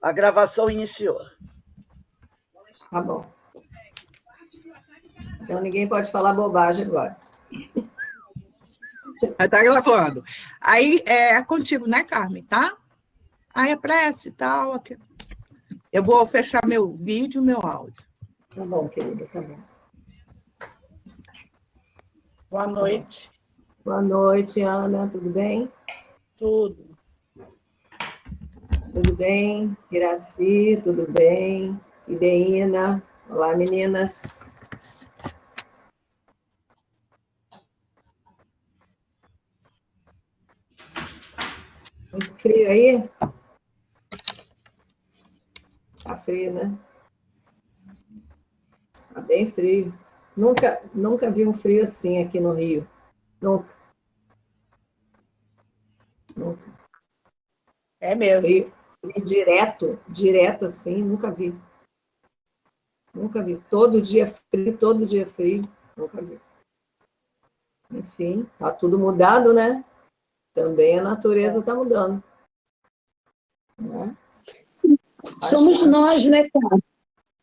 A gravação iniciou. Tá bom. Então, ninguém pode falar bobagem agora. Está gravando. Aí é contigo, né, Carmen, tá? Aí a prece e tal. Eu vou fechar meu vídeo e meu áudio. Tá bom, querida, tá bom. Boa noite. Boa noite, Ana, tudo bem? Tudo. Tudo bem? Iraci, tudo bem? Ideína, olá, meninas. Muito frio aí? Tá frio, né? Tá bem frio. Nunca vi um frio assim aqui no Rio. Nunca. É mesmo. Frio direto assim, nunca vi. Nunca vi. Todo dia frio. Nunca vi. Enfim, tá tudo mudado, né? Também a natureza está mudando. Né? Somos nós, né, cara?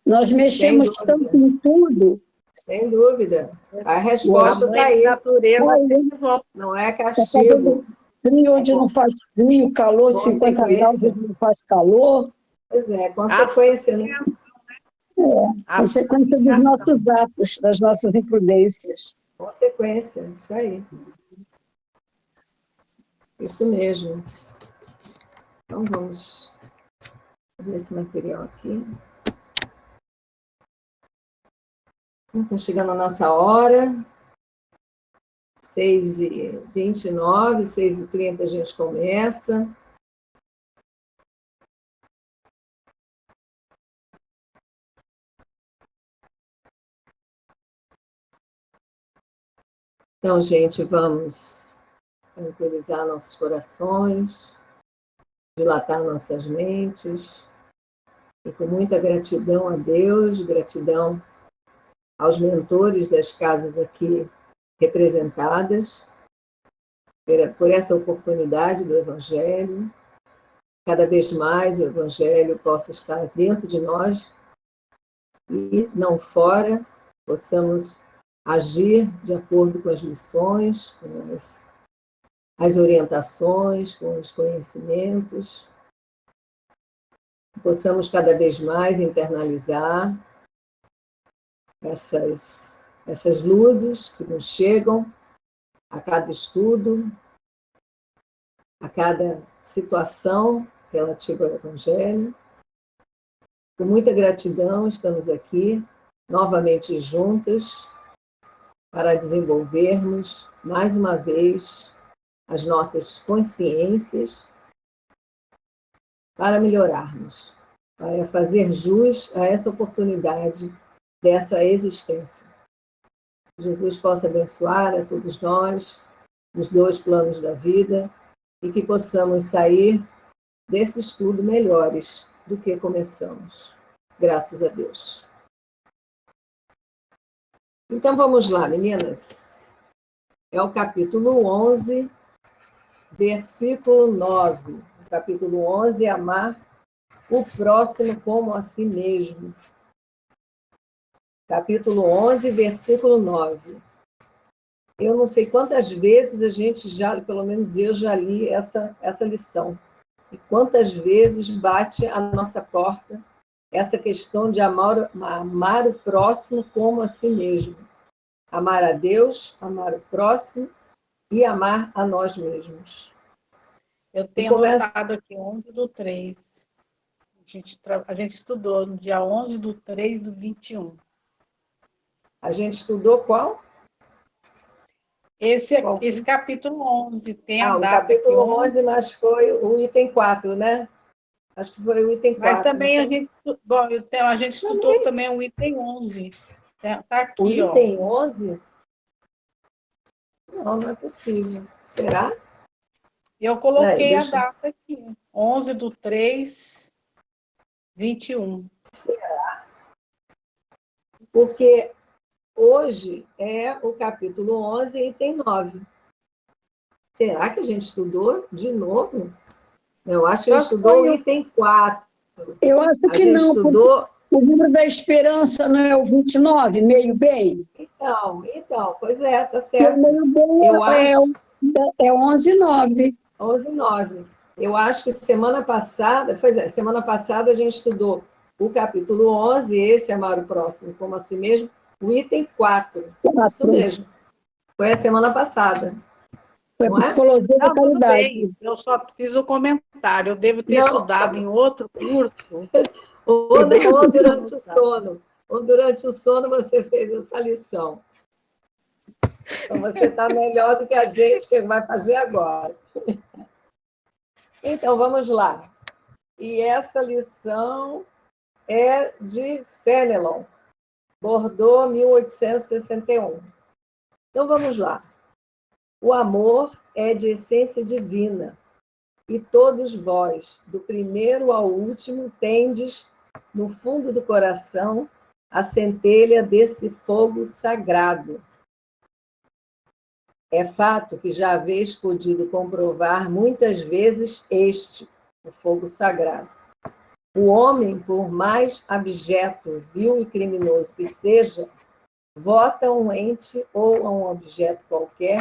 Nós mexemos tanto em tudo. Sem dúvida. A resposta está aí. Natureza não é castigo. Frio onde não faz frio, calor de 50 graus onde não faz calor. Pois é, consequência, né? Consequência dos nossos atos, das nossas imprudências. Consequência, isso aí. Isso mesmo. Então, vamos ver esse material aqui. Está chegando a nossa hora. 6h29, 6h30 a gente começa. Então, gente, vamos tranquilizar nossos corações, dilatar nossas mentes, e com muita gratidão a Deus, gratidão aos mentores das casas aqui representadas, por essa oportunidade do Evangelho. Cada vez mais o Evangelho possa estar dentro de nós e não fora, possamos agir de acordo com as lições, com as orientações, com os conhecimentos, possamos cada vez mais internalizar essas luzes que nos chegam a cada estudo, a cada situação relativa ao Evangelho. Com muita gratidão, estamos aqui novamente juntas para desenvolvermos mais uma vez as nossas consciências, para melhorarmos, para fazer jus a essa oportunidade dessa existência. Jesus possa abençoar a todos nós, nos dois planos da vida, e que possamos sair desse estudo melhores do que começamos. Graças a Deus. Então, vamos lá, meninas. É o capítulo 11, versículo 9. O capítulo 11 é amar o próximo como a si mesmo. Capítulo 11, versículo 9. Eu não sei quantas vezes a gente já, pelo menos eu já li essa lição. E quantas vezes bate a nossa porta essa questão de amar o próximo como a si mesmo. Amar a Deus, amar o próximo e amar a nós mesmos. Eu tenho anotado aqui 11/3. A gente estudou no dia 11/3/21. A gente estudou qual? Esse capítulo 11 tem a data. O capítulo 11, mas foi o item 4, né? Acho que foi o item 4. Mas também a gente estudou também o item 11. Está aqui, o item 11? Não é possível. Será? Eu coloquei a data aqui. 11/3/21. Será? Porque hoje é o capítulo 11, item 9. Será que a gente estudou de novo? Eu acho que a gente estudou o item 4. Eu acho A que gente não, porque estudou... o livro da esperança não é o 29, meio bem? Então, pois é, tá E o certo. meio bem Eu acho é 11:9. 11:9. Eu acho que semana passada, pois é, semana passada a gente estudou o capítulo 11, esse é Amar o Próximo como a si mesmo, o item 4. Isso mesmo. Foi a semana passada, Foi a não é? psicologia da Não, tudo bem. caridade. Eu só fiz o comentário. Eu devo ter Não, estudado em outro curso. ou, Eu não, devo ou ter durante o anotado. sono. Ou durante o sono você fez essa lição. Então você está melhor do que a gente que vai fazer agora. Então, vamos lá. E essa lição é de Fenelon, Bordeaux, 1861. Então, vamos lá. O amor é de essência divina, e todos vós, do primeiro ao último, tendes, no fundo do coração, a centelha desse fogo sagrado. É fato que já haveis podido comprovar muitas vezes este, o fogo sagrado. O homem, por mais abjeto, vil e criminoso que seja, vota a um ente ou a um objeto qualquer,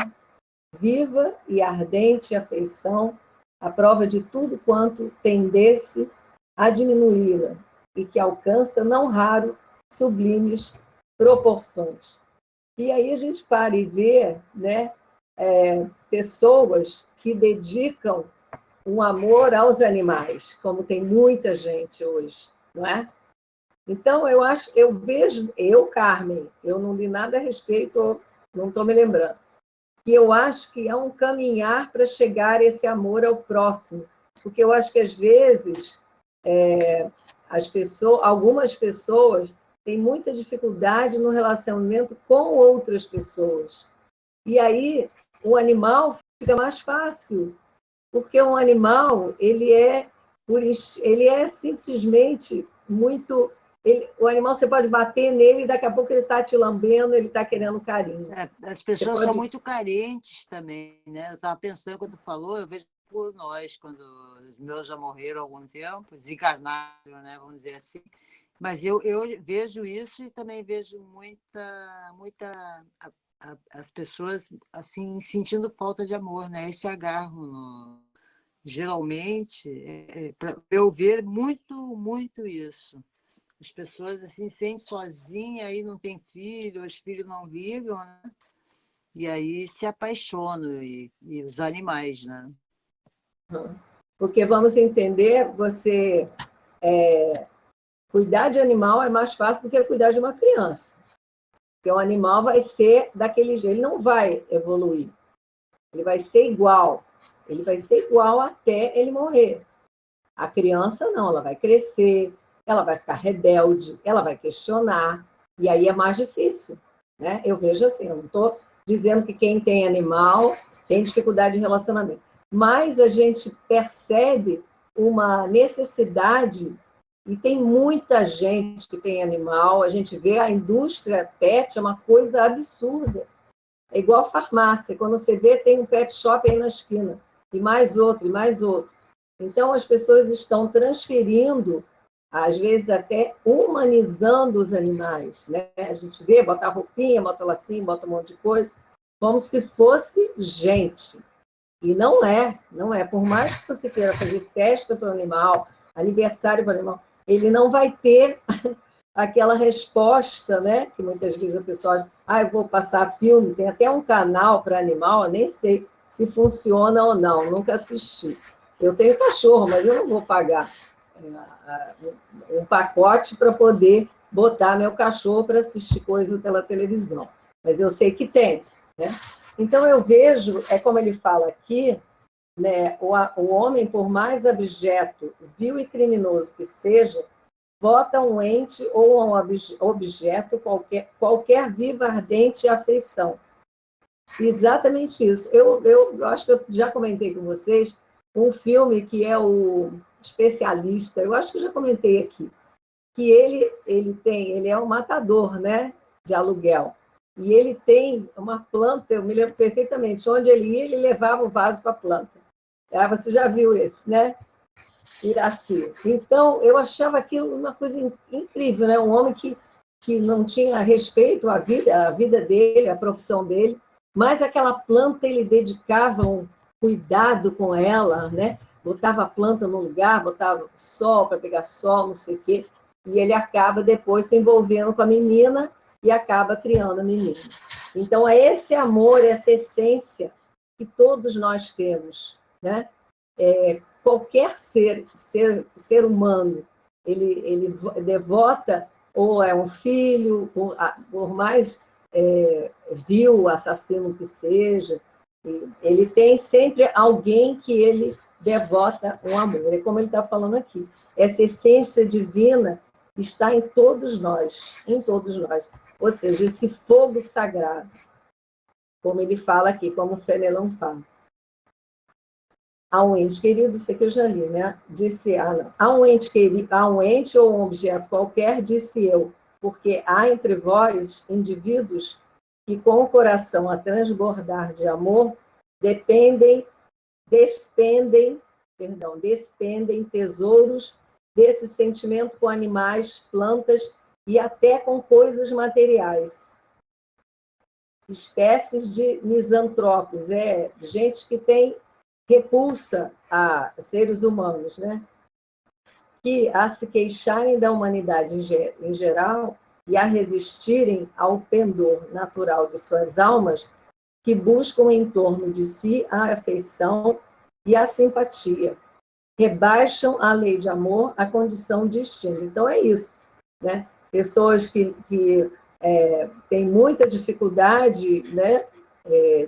viva e ardente afeição, à prova de tudo quanto tendesse a diminuí-la, e que alcança, não raro, sublimes proporções. E aí a gente para e vê, né, pessoas que dedicam um amor aos animais, como tem muita gente hoje, não é? Então, eu vejo, Carmen, eu não li nada a respeito, não estou me lembrando, que eu acho que é um caminhar para chegar a esse amor ao próximo, porque eu acho que, às vezes, algumas pessoas têm muita dificuldade no relacionamento com outras pessoas. E aí, o animal fica mais fácil, porque um animal, ele é simplesmente muito... o animal, você pode bater nele e daqui a pouco ele está te lambendo, ele está querendo carinho. As pessoas são muito carentes também, né? Eu estava pensando, quando falou, eu vejo por nós, quando os meus já morreram há algum tempo, desencarnaram, né? Vamos dizer assim. Mas eu vejo isso e também vejo as pessoas assim sentindo falta de amor, né? Esse agarro geralmente, para eu ver muito isso. As pessoas assim se sentem sozinhas, aí não tem filho, os filhos não ligam, né? E aí se apaixonam, e os animais, né? Porque vamos entender, cuidar de animal é mais fácil do que cuidar de uma criança. Porque o animal vai ser daquele jeito, ele não vai evoluir. Ele vai ser igual. Ele vai ser igual até ele morrer. A criança não, ela vai crescer, ela vai ficar rebelde, ela vai questionar, e aí é mais difícil, né? Eu vejo assim, eu não estou dizendo que quem tem animal tem dificuldade de relacionamento, mas a gente percebe uma necessidade, e tem muita gente que tem animal, a gente vê a indústria pet, é uma coisa absurda. É igual farmácia, quando você vê, tem um pet shop aí na esquina, e mais outro, e mais outro. Então, as pessoas estão transferindo, às vezes até humanizando os animais, né? A gente vê, bota a roupinha, bota lacinho, bota um monte de coisa, como se fosse gente. E não é, não é. Por mais que você queira fazer festa para o animal, aniversário para o animal, ele não vai ter aquela resposta, né? Que muitas vezes a pessoa diz, eu vou passar filme, tem até um canal para animal, eu nem sei se funciona ou não, nunca assisti. Eu tenho cachorro, mas eu não vou pagar um pacote para poder botar meu cachorro para assistir coisa pela televisão. Mas eu sei que tem, né? Então, eu vejo, é como ele fala aqui, né, o homem, por mais abjeto, vil e criminoso que seja, vota um ente ou um objeto, qualquer viva, ardente afeição. Exatamente isso. Eu acho que eu já comentei com vocês um filme que é o Especialista, eu acho que eu já comentei aqui, que ele é um matador, né, de aluguel. E ele tem uma planta, eu me lembro perfeitamente, onde ele ia, ele levava o vaso com a planta. Você já viu esse, né? Iraci. Então, eu achava aquilo uma coisa incrível, né? Um homem que não tinha respeito à vida dele, à profissão dele, mas aquela planta ele dedicava um cuidado com ela, né? Botava a planta no lugar, botava sol para pegar sol, não sei o quê, e ele acaba depois se envolvendo com a menina e acaba criando a menina. Então, é esse amor, essa essência que todos nós temos, né? Qualquer ser humano, ele devota, ou é um filho, por mais vil, assassino que seja, ele tem sempre alguém que ele devota um amor. É como ele está falando aqui. Essa essência divina está em todos nós, em todos nós. Ou seja, esse fogo sagrado, como ele fala aqui, como o Fenelon fala. Há um ente querido, isso aqui eu já li, né? Disse Ana. Há um ente querido, há um ente ou um objeto qualquer, disse eu, porque há entre vós indivíduos que, com o coração a transbordar de amor, despendem tesouros desse sentimento com animais, plantas e até com coisas materiais. Espécies de misantropos, gente que tem repulsa a seres humanos, né? Que a se queixarem da humanidade em geral e a resistirem ao pendor natural de suas almas, que buscam em torno de si a afeição e a simpatia, rebaixam a lei de amor à condição de estima. Então, é isso, né? Pessoas que têm muita dificuldade, né,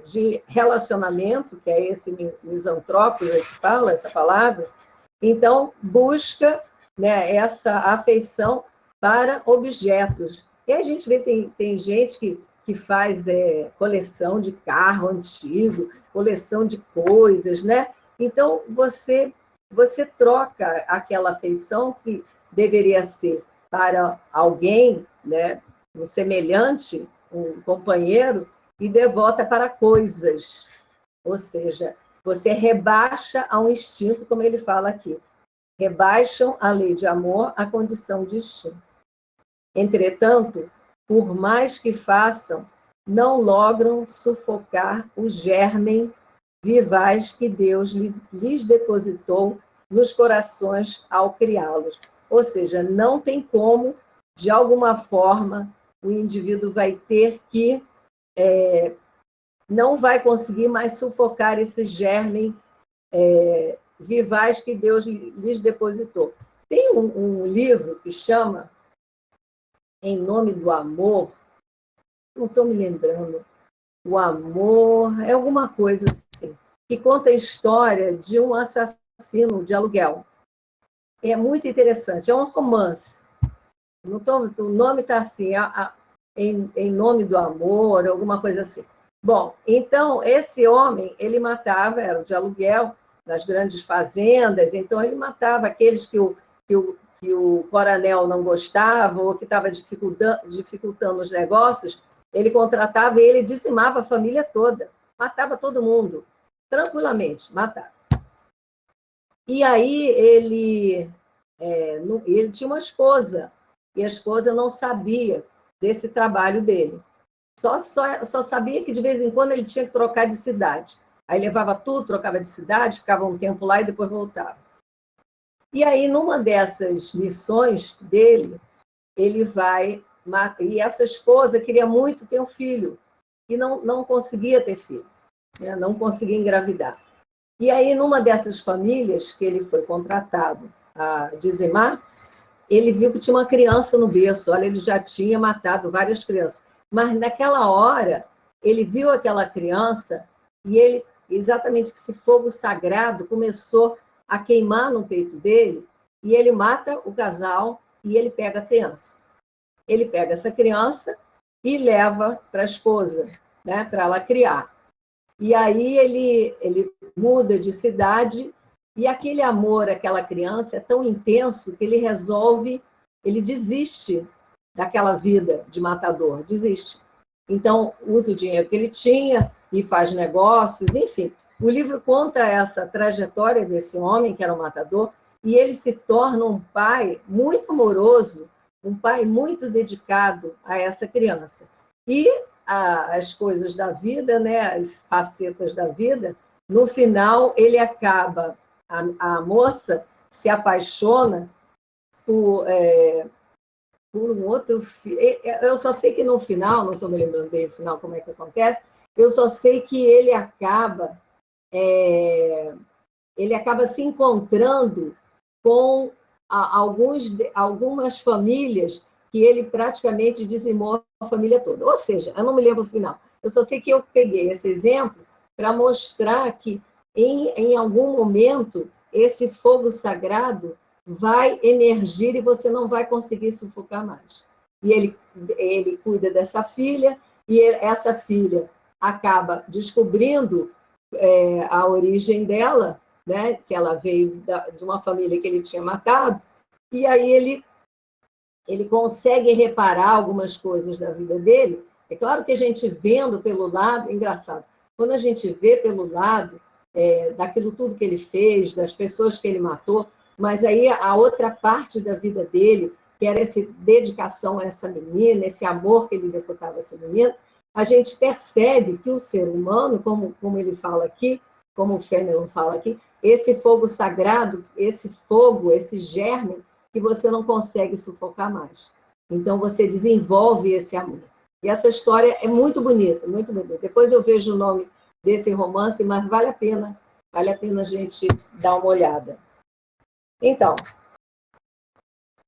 de relacionamento, que é esse misantrópicos que fala essa palavra, então busca, né, essa afeição para objetos. E a gente vê, tem gente que faz coleção de carro antigo, coleção de coisas, né? Então, você troca aquela afeição que deveria ser para alguém, né, um semelhante, um companheiro, e devota para coisas. Ou seja, você rebaixa a um instinto, como ele fala aqui. Rebaixam a lei de amor à condição de instinto. Entretanto, por mais que façam, não logram sufocar o germen vivaz que Deus lhes depositou nos corações ao criá-los. Ou seja, não tem como, de alguma forma, o indivíduo vai ter que não vai conseguir mais sufocar esse germen vivaz que Deus lhes depositou. Tem um livro que chama Em Nome do Amor, não estou me lembrando, o amor, é alguma coisa assim, que conta a história de um assassino de aluguel. É muito interessante, é um romance. O nome está assim, em Nome do Amor, alguma coisa assim. Bom, então, esse homem, ele matava, era de aluguel, nas grandes fazendas, então ele matava aqueles que o coronel não gostava ou que estava dificultando os negócios, ele contratava e ele dizimava a família toda, matava todo mundo, tranquilamente, matava. E aí ele tinha uma esposa, e a esposa não sabia desse trabalho dele. Só sabia que, de vez em quando, ele tinha que trocar de cidade. Aí levava tudo, trocava de cidade, ficava um tempo lá e depois voltava. E aí, numa dessas missões dele, ele vai... E essa esposa queria muito ter um filho, e não conseguia ter filho, né? Não conseguia engravidar. E aí, numa dessas famílias que ele foi contratado a dizimar, ele viu que tinha uma criança no berço. Olha, ele já tinha matado várias crianças. Mas, naquela hora, ele viu aquela criança e ele, exatamente esse fogo sagrado, começou a queimar no peito dele, e ele mata o casal e ele pega a criança. Ele pega essa criança e leva para a esposa, né, para ela criar. E aí ele muda de cidade, e aquele amor àquela criança é tão intenso que ele desiste daquela vida de matador, desiste. Então, usa o dinheiro que ele tinha e faz negócios, enfim. O livro conta essa trajetória desse homem, que era um matador, e ele se torna um pai muito amoroso, um pai muito dedicado a essa criança. E as coisas da vida, né, as facetas da vida, no final ele acaba, a moça se apaixona por um outro filho. Eu só sei que no final, não estou me lembrando bem no final como é que acontece, eu só sei que ele acaba se encontrando com algumas famílias que ele praticamente dizimou a família toda. Ou seja, eu não me lembro o final. Eu só sei que eu peguei esse exemplo para mostrar que, em algum momento, esse fogo sagrado vai emergir e você não vai conseguir sufocar mais. E ele cuida dessa filha, e essa filha acaba descobrindo a origem dela, né, que ela veio de uma família que ele tinha matado, e aí ele consegue reparar algumas coisas da vida dele. É claro que a gente vendo pelo lado, engraçado, quando a gente vê pelo lado daquilo tudo que ele fez, das pessoas que ele matou, mas aí a outra parte da vida dele, que era essa dedicação a essa menina, esse amor que ele deputava a essa menina, a gente percebe que o ser humano, como ele fala aqui, como o Fenelon fala aqui, esse fogo sagrado, esse fogo, esse germe, que você não consegue sufocar mais. Então, você desenvolve esse amor. E essa história é muito bonita, muito bonita. Depois eu vejo o nome desse romance, mas vale a pena a gente dar uma olhada. Então,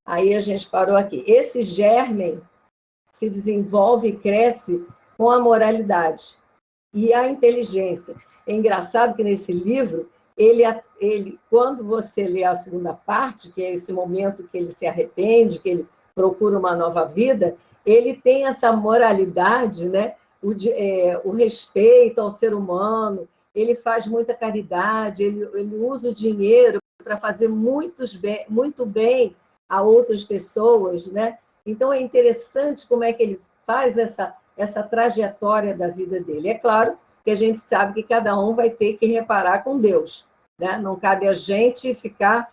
aí a gente parou aqui. Esse germe se desenvolve e cresce com a moralidade e a inteligência. É engraçado que nesse livro, ele, quando você lê a segunda parte, que é esse momento que ele se arrepende, que ele procura uma nova vida, ele tem essa moralidade, né? O respeito ao ser humano, ele faz muita caridade, ele usa o dinheiro para fazer muito bem a outras pessoas, né? Então, é interessante como é que ele faz essa trajetória da vida dele. É claro que a gente sabe que cada um vai ter que reparar com Deus, né? Não cabe a gente ficar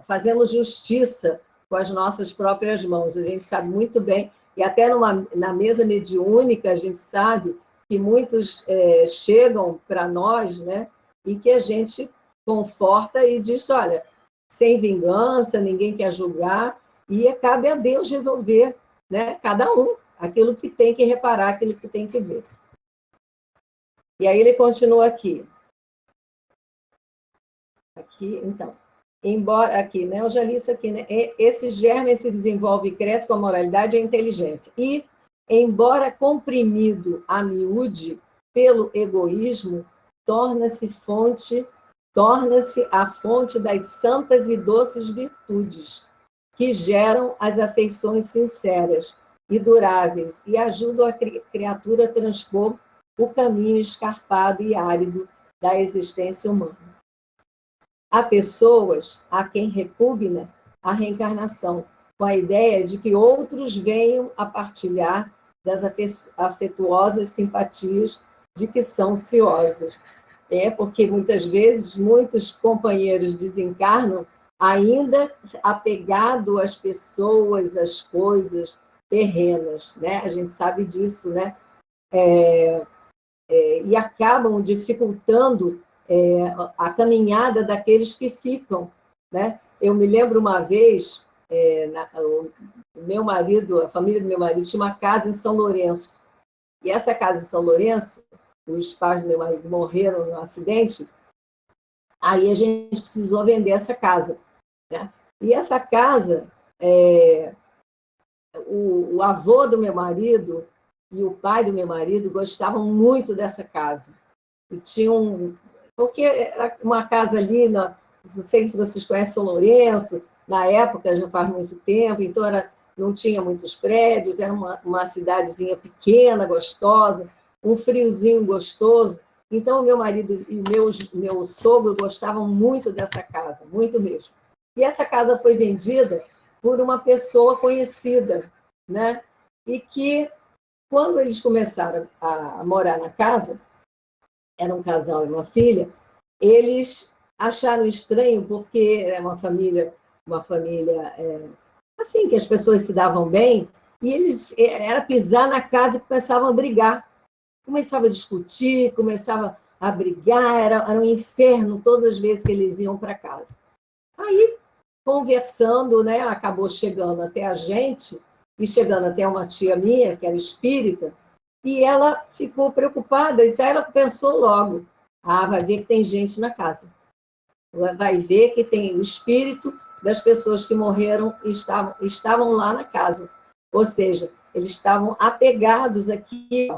fazendo justiça com as nossas próprias mãos. A gente sabe muito bem, e até na mesa mediúnica, a gente sabe que muitos chegam para nós, né? E que a gente conforta e diz, olha, sem vingança, ninguém quer julgar, e cabe a Deus resolver, né? Cada um, aquilo que tem que reparar, aquilo que tem que ver. E aí ele continua aqui. Aqui, então. Embora, aqui, né? Eu já li isso aqui, né? Esse germe se desenvolve e cresce com a moralidade e a inteligência. E, embora comprimido a miúde pelo egoísmo, torna-se a fonte das santas e doces virtudes, que geram as afeições sinceras e duráveis e ajudam a criatura a transpor o caminho escarpado e árido da existência humana. Há pessoas a quem repugna a reencarnação, com a ideia de que outros venham a partilhar das afetuosas simpatias de que são ciosas. Porque muitas vezes muitos companheiros desencarnam ainda apegado às pessoas, às coisas terrenas, né? A gente sabe disso, né? E acabam dificultando a caminhada daqueles que ficam, né? Eu me lembro uma vez, o meu marido, a família do meu marido tinha uma casa em São Lourenço, e essa casa em São Lourenço, os pais do meu marido morreram no acidente, aí a gente precisou vender essa casa, né? E essa casa, o avô do meu marido e o pai do meu marido gostavam muito dessa casa. E tinham... Porque era uma casa ali, não sei se vocês conhecem São Lourenço, na época, já faz muito tempo, então não tinha muitos prédios, era uma cidadezinha pequena, gostosa, um friozinho gostoso. Então, o meu marido e meu sogro gostavam muito dessa casa, muito mesmo. E essa casa foi vendida por uma pessoa conhecida, né? E que, quando eles começaram a morar na casa, era um casal e uma filha, eles acharam estranho, porque é uma família assim, que as pessoas se davam bem, e eles era pisar na casa e começavam a brigar. Começava a discutir, começava a brigar, era um inferno todas as vezes que eles iam para casa. Aí, conversando, né, acabou chegando até a gente, e chegando até uma tia minha, que era espírita, e ela ficou preocupada, e aí ela pensou logo, vai ver que tem gente na casa. Vai ver que tem o espírito das pessoas que morreram e estavam lá na casa. Ou seja, eles estavam apegados aqui,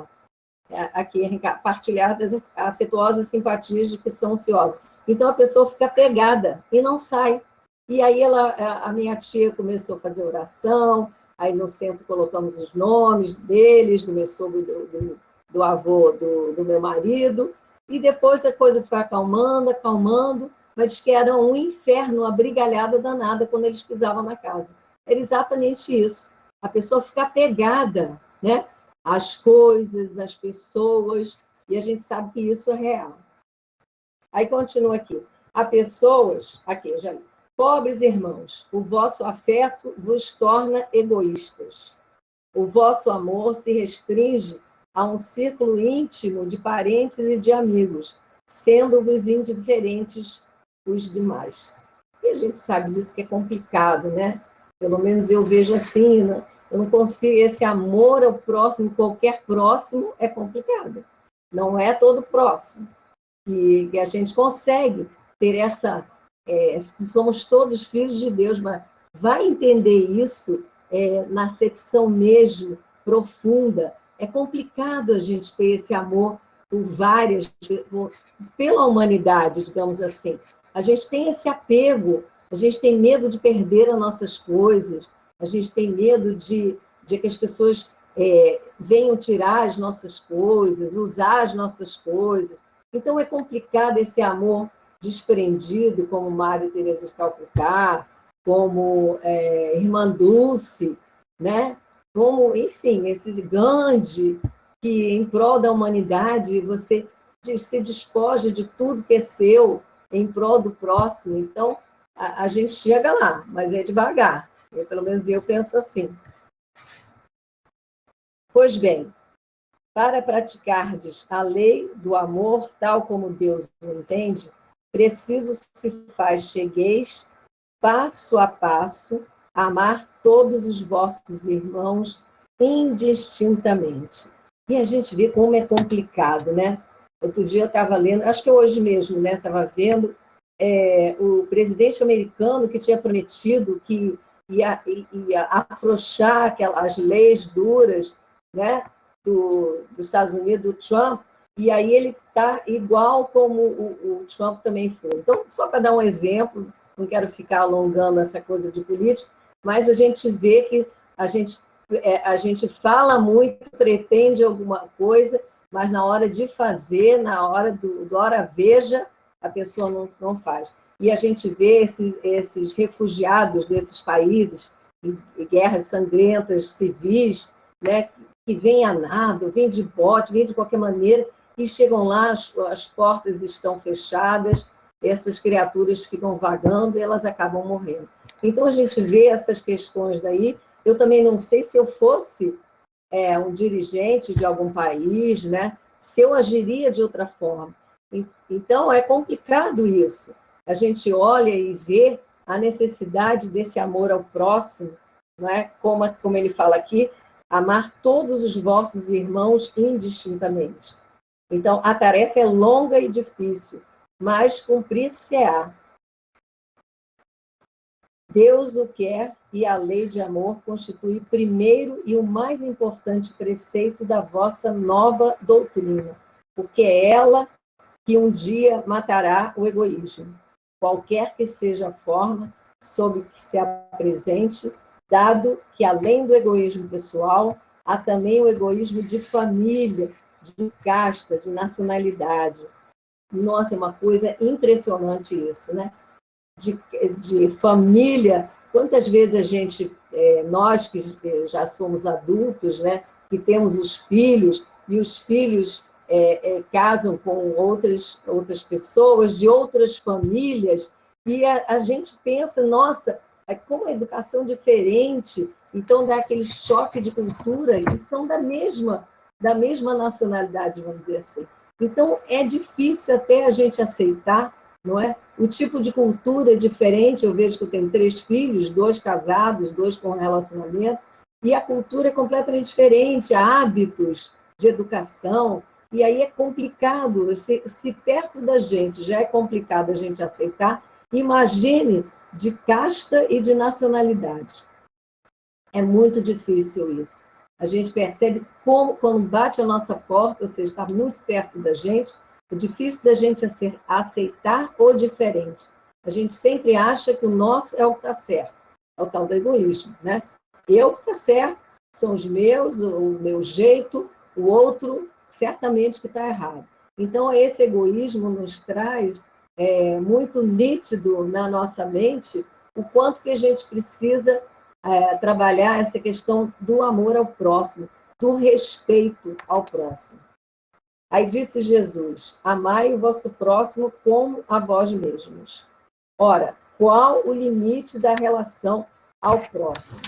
partilhar das afetuosas simpatias de que são ansiosas. Então, a pessoa fica pegada e não sai. E aí a minha tia começou a fazer oração, aí no centro colocamos os nomes deles, do meu sogro, do avô, do meu marido, e depois a coisa foi acalmando, mas diz que era um inferno, uma brigalhada danada quando eles pisavam na casa. Era exatamente isso. A pessoa fica apegada, né? Às coisas, às pessoas, e a gente sabe que isso é real. Aí continua aqui. Há pessoas, aqui, já li. Pobres irmãos, o vosso afeto vos torna egoístas. O vosso amor se restringe a um círculo íntimo de parentes e de amigos, sendo-vos indiferentes os demais. E a gente sabe disso que é complicado, né? Pelo menos eu vejo assim, né? Eu não consigo, esse amor ao próximo, qualquer próximo, é complicado. Não é todo próximo. E a gente consegue ter essa... somos todos filhos de Deus, mas vai entender isso na acepção mesmo profunda. É complicado a gente ter esse amor pela humanidade, digamos assim. A gente tem esse apego, a gente tem medo de perder as nossas coisas, a gente tem medo de que as pessoas venham tirar as nossas coisas, usar as nossas coisas. Então, é complicado esse amor desprendido, como Mário Teresa de Calcutá, como Irmã Dulce, né? Como, enfim, esse Gandhi, que em prol da humanidade você se despoja de tudo que é seu em prol do próximo. Então, a gente chega lá, mas é devagar. Pelo menos eu penso assim. Pois bem, para praticardes a lei do amor, tal como Deus o entende, preciso se faz chegueis, passo a passo, a amar todos os vossos irmãos indistintamente. E a gente vê como é complicado, né? Outro dia eu estava lendo, acho que hoje mesmo, né? Estava vendo o presidente americano que tinha prometido que ia afrouxar as leis duras, né? Dos Estados Unidos, do Trump, e aí ele está igual como o Trump também foi. Então, só para dar um exemplo, não quero ficar alongando essa coisa de política, mas a gente vê que a gente fala muito, pretende alguma coisa, mas na hora de fazer, na hora do hora veja, a pessoa não faz. E a gente vê esses refugiados desses países, em guerras sangrentas, civis, né, que vêm a nado, vêm de bote, vêm de qualquer maneira, e chegam lá, as portas estão fechadas, essas criaturas ficam vagando e elas acabam morrendo. Então, a gente vê essas questões daí. Eu também não sei se eu fosse um dirigente de algum país, né, se eu agiria de outra forma. Então, é complicado isso. A gente olha e vê a necessidade desse amor ao próximo, não é? Como ele fala aqui, amar todos os vossos irmãos indistintamente. Então, a tarefa é longa e difícil, mas cumprir-se-á. Deus o quer e a lei de amor constitui o primeiro e o mais importante preceito da vossa nova doutrina, porque é ela que um dia matará o egoísmo, qualquer que seja a forma sob que se apresente, dado que, além do egoísmo pessoal, há também o egoísmo de família, de casta, de nacionalidade. Nossa, é uma coisa impressionante isso, né? De família. Quantas vezes a gente, nós que já somos adultos, né, que temos os filhos, e os filhos casam com outras pessoas, de outras famílias, e a gente pensa, nossa, como a educação diferente, então dá aquele choque de cultura, e são da mesma nacionalidade, vamos dizer assim. Então, é difícil até a gente aceitar, não é? O tipo de cultura é diferente. Eu vejo que eu tenho 3 filhos, 2 casados, 2 com relacionamento, e a cultura é completamente diferente, hábitos de educação, e aí é complicado. Se perto da gente já é complicado a gente aceitar, imagine de casta e de nacionalidade. É muito difícil isso. A gente percebe como, quando bate a nossa porta, ou seja, está muito perto da gente, é difícil da gente aceitar o diferente. A gente sempre acha que o nosso é o que está certo. É o tal do egoísmo, né? Eu que está certo, são os meus, o meu jeito, o outro certamente que está errado. Então, esse egoísmo nos traz muito nítido na nossa mente o quanto que a gente precisa trabalhar essa questão do amor ao próximo, do respeito ao próximo. Aí disse Jesus: amai o vosso próximo como a vós mesmos. Ora, qual o limite da relação ao próximo?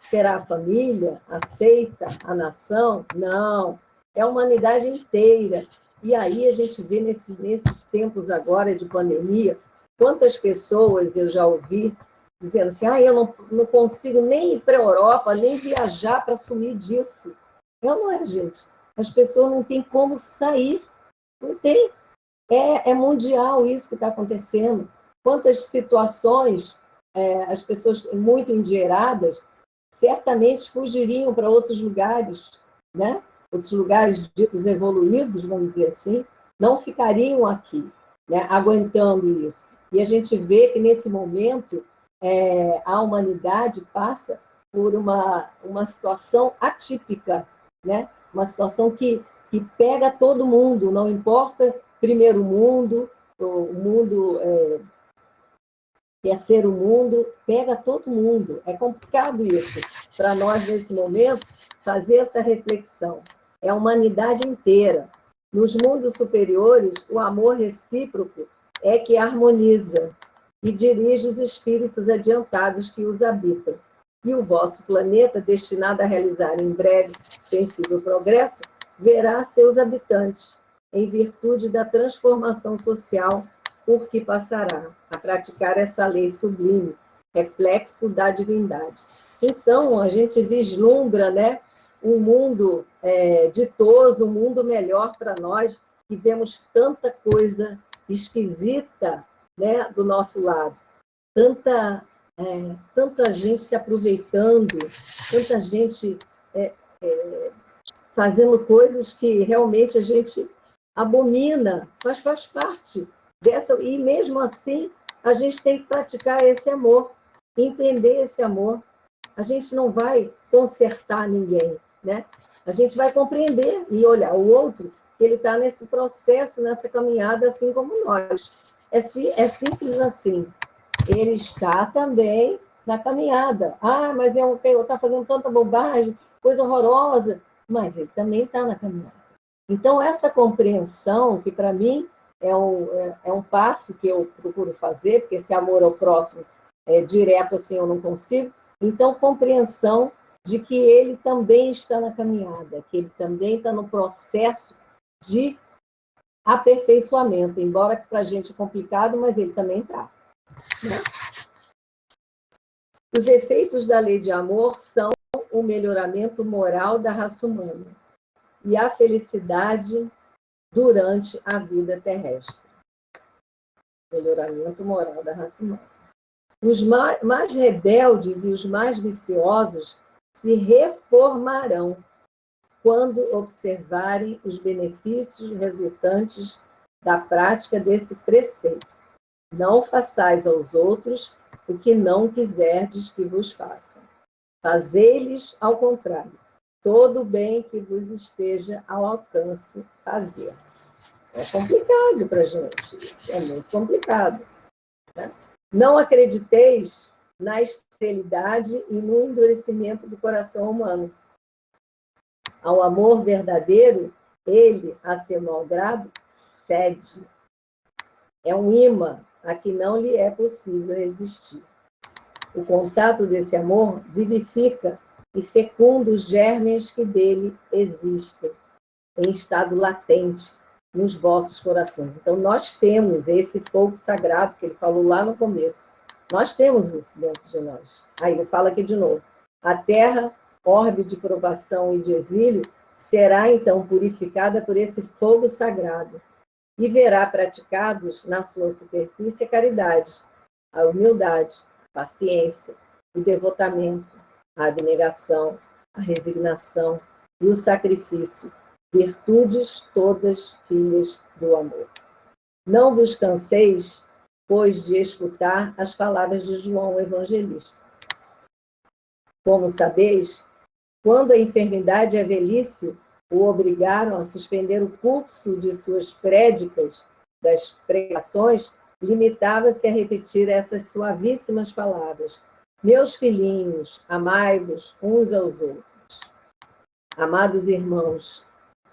Será a família? Aceita a nação? Não, é a humanidade inteira. E aí a gente vê nesses tempos agora de pandemia, quantas pessoas eu já ouvi dizendo assim, eu não consigo nem ir para a Europa, nem viajar para sumir disso. Não é, gente. As pessoas não têm como sair. Não tem. É mundial isso que está acontecendo. Quantas situações as pessoas muito endinheiradas certamente fugiriam para outros lugares, né? Outros lugares ditos evoluídos, vamos dizer assim, não ficariam aqui, né? Aguentando isso. E a gente vê que, nesse momento, a humanidade passa por uma situação atípica, né? Uma situação que pega todo mundo, não importa primeiro mundo, o mundo terceiro mundo, pega todo mundo. É complicado isso, para nós, nesse momento, fazer essa reflexão. É a humanidade inteira. Nos mundos superiores, o amor recíproco é que harmoniza e dirige os espíritos adiantados que os habitam. E o vosso planeta, destinado a realizar em breve sensível progresso, verá seus habitantes, em virtude da transformação social por que passará a praticar essa lei sublime, reflexo da divindade. Então, a gente vislumbra, né, um mundo ditoso, um mundo melhor para nós, que vemos tanta coisa esquisita, né, do nosso lado. Tanta gente se aproveitando, tanta gente fazendo coisas que realmente a gente abomina, mas faz parte dessa, e mesmo assim a gente tem que praticar esse amor, entender esse amor. A gente não vai consertar ninguém, né? A gente vai compreender e olhar o outro, ele está nesse processo, nessa caminhada, assim como nós. É simples assim. Ele está também na caminhada. Mas está fazendo tanta bobagem, coisa horrorosa, mas ele também está na caminhada. Então, essa compreensão, que para mim é um passo que eu procuro fazer, porque esse amor ao próximo direto assim eu não consigo, então, compreensão de que ele também está na caminhada, que ele também está no processo de aperfeiçoamento, embora para a gente é complicado, mas ele também está. Né? Os efeitos da lei de amor são o melhoramento moral da raça humana e a felicidade durante a vida terrestre. Melhoramento moral da raça humana. Os mais rebeldes e os mais viciosos se reformarão quando observarem os benefícios resultantes da prática desse preceito. Não façais aos outros o que não quiserdes que vos façam. Fazei-lhes ao contrário, todo o bem que vos esteja ao alcance fazer. É complicado para a gente, isso é muito complicado. Né? Não acrediteis na esterilidade e no endurecimento do coração humano. Ao amor verdadeiro Ele, a seu malgrado, cede. É um imã a que não lhe é possível resistir. O contato desse amor vivifica e fecunda os germes que dele existem, em estado latente, nos vossos corações. Então, nós temos esse fogo sagrado que ele falou lá no começo. Nós temos isso dentro de nós. Aí ele fala aqui de novo. A terra, orbe de provação e de exílio, será então purificada por esse fogo sagrado e verá praticados na sua superfície a caridade, a humildade, a paciência, o devotamento, a abnegação, a resignação e o sacrifício, virtudes todas filhas do amor. Não vos canseis, pois, de escutar as palavras de João o Evangelista. Como sabeis, quando a enfermidade e a velhice o obrigaram a suspender o curso de suas prédicas, das pregações, limitava-se a repetir essas suavíssimas palavras. Meus filhinhos, amai-vos uns aos outros. Amados irmãos,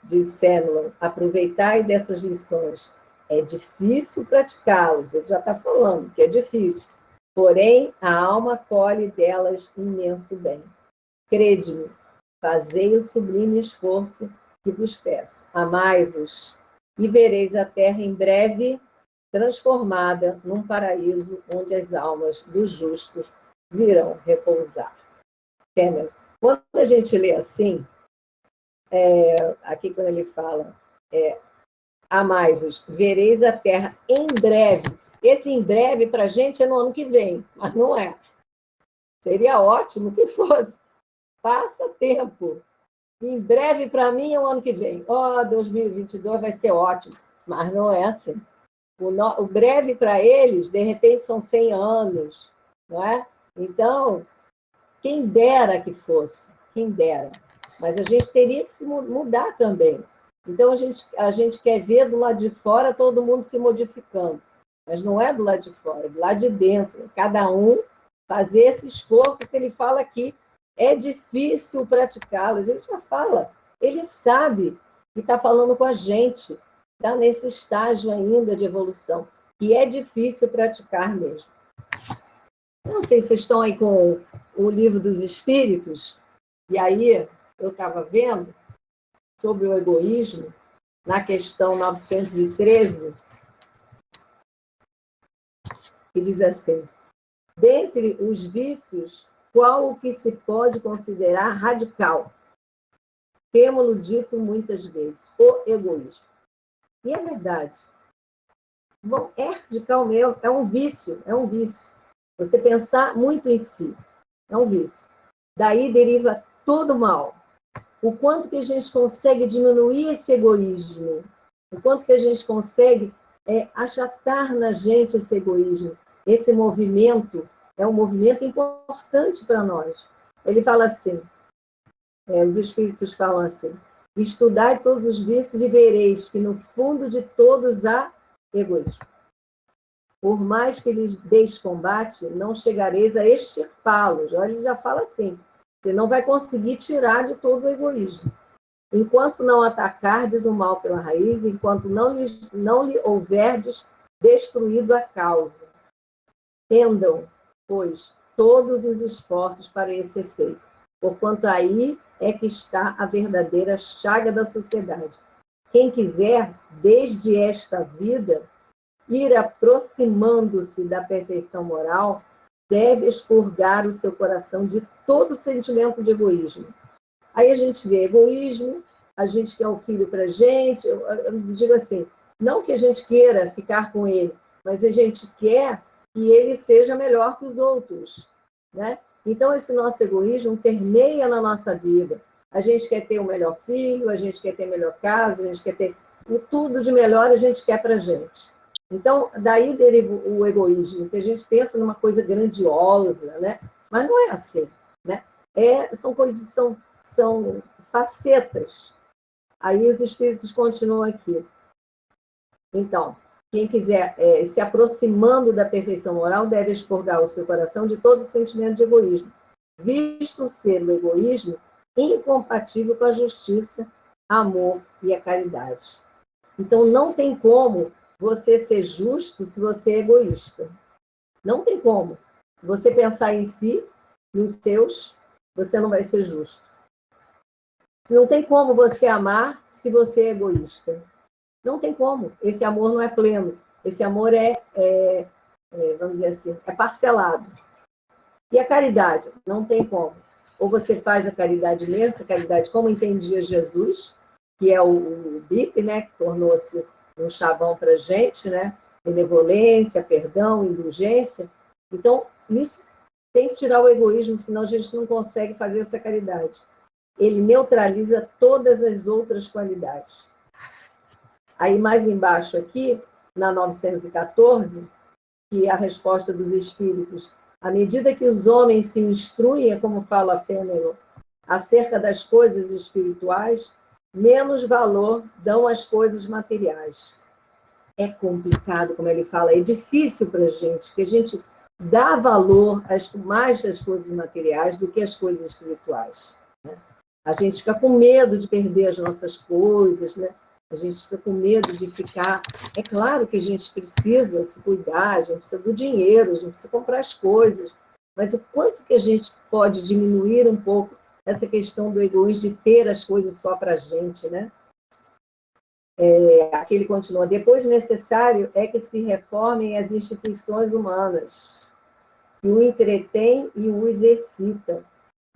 diz Fénelon, aproveitai dessas lições. É difícil praticá-las, ele já está falando que é difícil. Porém, a alma colhe delas imenso bem. Crede-me, fazei o sublime esforço que vos peço. Amai-vos e vereis a terra em breve transformada num paraíso onde as almas dos justos virão repousar. Fénelon. Quando a gente lê assim, aqui quando ele fala, amai-vos, vereis a terra em breve. Esse em breve, para a gente, é no ano que vem, mas não é. Seria ótimo que fosse. Passa tempo. Em breve, para mim, é o ano que vem. 2022 vai ser ótimo. Mas não é assim. O breve para eles, de repente, são 100 anos. Não é? Então, quem dera que fosse. Quem dera. Mas a gente teria que se mudar também. Então, a gente quer ver do lado de fora todo mundo se modificando. Mas não é do lado de fora, é do lado de dentro. Cada um fazer esse esforço que ele fala aqui. É difícil praticá-los. Ele já fala. Ele sabe que está falando com a gente. Está nesse estágio ainda de evolução. E é difícil praticar mesmo. Eu não sei se vocês estão aí com o Livro dos Espíritos. E aí, eu estava vendo sobre o egoísmo, na questão 913, que diz assim: dentre os vícios, qual o que se pode considerar radical? Temo-lo dito muitas vezes, o egoísmo. E é verdade. Bom, é radical mesmo, é um vício, é um vício. Você pensar muito em si, é um vício. Daí deriva todo o mal. O quanto que a gente consegue diminuir esse egoísmo, o quanto que a gente consegue achatar na gente esse egoísmo. Esse movimento é um movimento importante para nós. Ele fala assim, os espíritos falam assim: estudai todos os vícios e vereis que no fundo de todos há egoísmo. Por mais que lhes deis combate, não chegareis a extirpá-los. Olha, ele já fala assim: você não vai conseguir tirar de todo o egoísmo. Enquanto não atacardes o mal pela raiz, enquanto não lhe houverdes destruído a causa. Tendam, pois, todos os esforços para esse efeito, porquanto aí é que está a verdadeira chaga da sociedade. Quem quiser, desde esta vida, ir aproximando-se da perfeição moral, deve expurgar o seu coração de todo sentimento de egoísmo. Aí a gente vê egoísmo, a gente quer o filho para a gente, eu digo assim, não que a gente queira ficar com ele, mas a gente quer que ele seja melhor que os outros, né? Então, esse nosso egoísmo permeia na nossa vida. A gente quer ter o melhor filho, a gente quer ter a melhor casa, a gente quer ter tudo de melhor, a gente quer para a gente. Então, daí deriva o egoísmo, que a gente pensa numa coisa grandiosa, né? Mas não é assim, né? São coisas, são facetas. Aí os espíritos continuam aqui. Então, quem quiser se aproximando da perfeição moral deve expurgar o seu coração de todo sentimento de egoísmo, visto ser o egoísmo incompatível com a justiça, amor e a caridade. Então, não tem como você ser justo se você é egoísta. Não tem como. Se você pensar em si, nos seus, você não vai ser justo. Não tem como você amar se você é egoísta. Não tem como. Esse amor não é pleno. Esse amor vamos dizer assim, é parcelado. E a caridade? Não tem como. Ou você faz a caridade imensa, a caridade como entendia Jesus, que é o BIP, né, que tornou-se um chavão para a gente, né? Benevolência, perdão, indulgência. Então, isso tem que tirar o egoísmo, senão a gente não consegue fazer essa caridade. Ele neutraliza todas as outras qualidades. Aí, mais embaixo aqui, na 914, que é a resposta dos espíritos, à medida que os homens se instruem, como fala Fênelon, acerca das coisas espirituais, menos valor dão às coisas materiais. É complicado, como ele fala, é difícil para a gente, porque a gente dá valor mais às coisas materiais do que às coisas espirituais. Né? A gente fica com medo de perder as nossas coisas, né? A gente fica com medo de ficar... É claro que a gente precisa se cuidar, a gente precisa do dinheiro, a gente precisa comprar as coisas, mas o quanto que a gente pode diminuir um pouco essa questão do egoísmo de ter as coisas só para a gente, né? Aqui ele continua, depois necessário é que se reformem as instituições humanas, que o entretém e o exercita.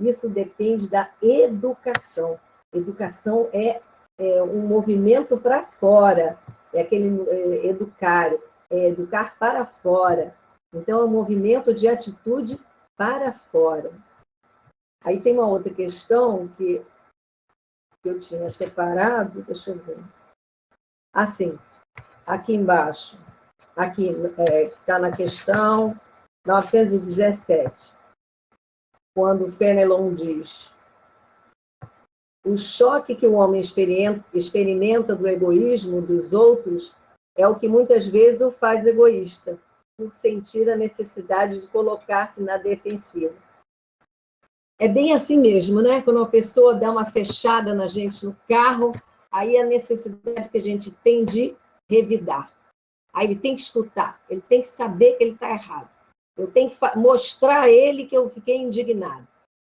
Isso depende da educação. Educação é um movimento para fora, é aquele educar para fora. Então, é um movimento de atitude para fora. Aí tem uma outra questão que eu tinha separado, deixa eu ver. Assim, aqui embaixo, aqui está na questão 917, quando Fenelon diz: o choque que o homem experimenta do egoísmo dos outros é o que muitas vezes o faz egoísta, por sentir a necessidade de colocar-se na defensiva. É bem assim mesmo, né? Quando uma pessoa dá uma fechada na gente no carro, aí a necessidade que a gente tem de revidar. Aí ele tem que escutar, ele tem que saber que ele está errado. Eu tenho que mostrar a ele que eu fiquei indignado,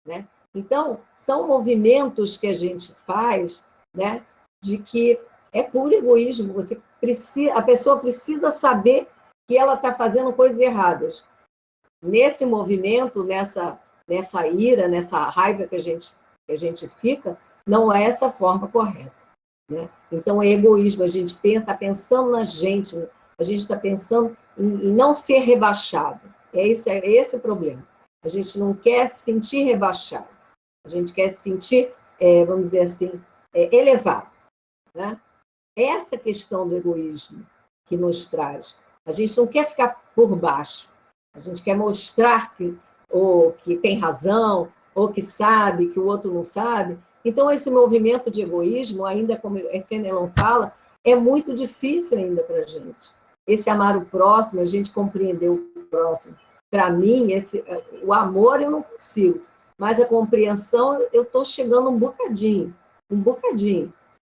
né? Então, são movimentos que a gente faz, né, de que é puro egoísmo. A pessoa precisa saber que ela está fazendo coisas erradas. Nesse movimento, nessa ira, nessa raiva que a gente fica, não é essa forma correta. Né? Então, é egoísmo. A gente está pensando na gente, a gente está pensando em não ser rebaixado. É esse o problema. A gente não quer se sentir rebaixado. A gente quer se sentir, vamos dizer assim, elevado. Né? Essa questão do egoísmo que nos traz. A gente não quer ficar por baixo. A gente quer mostrar que tem razão, ou que sabe, que o outro não sabe. Então, esse movimento de egoísmo, ainda como Fenelon fala, é muito difícil ainda para a gente. Esse amar o próximo, a gente compreender o próximo. Para mim, o amor eu não consigo, mas a compreensão eu estou chegando um bocadinho.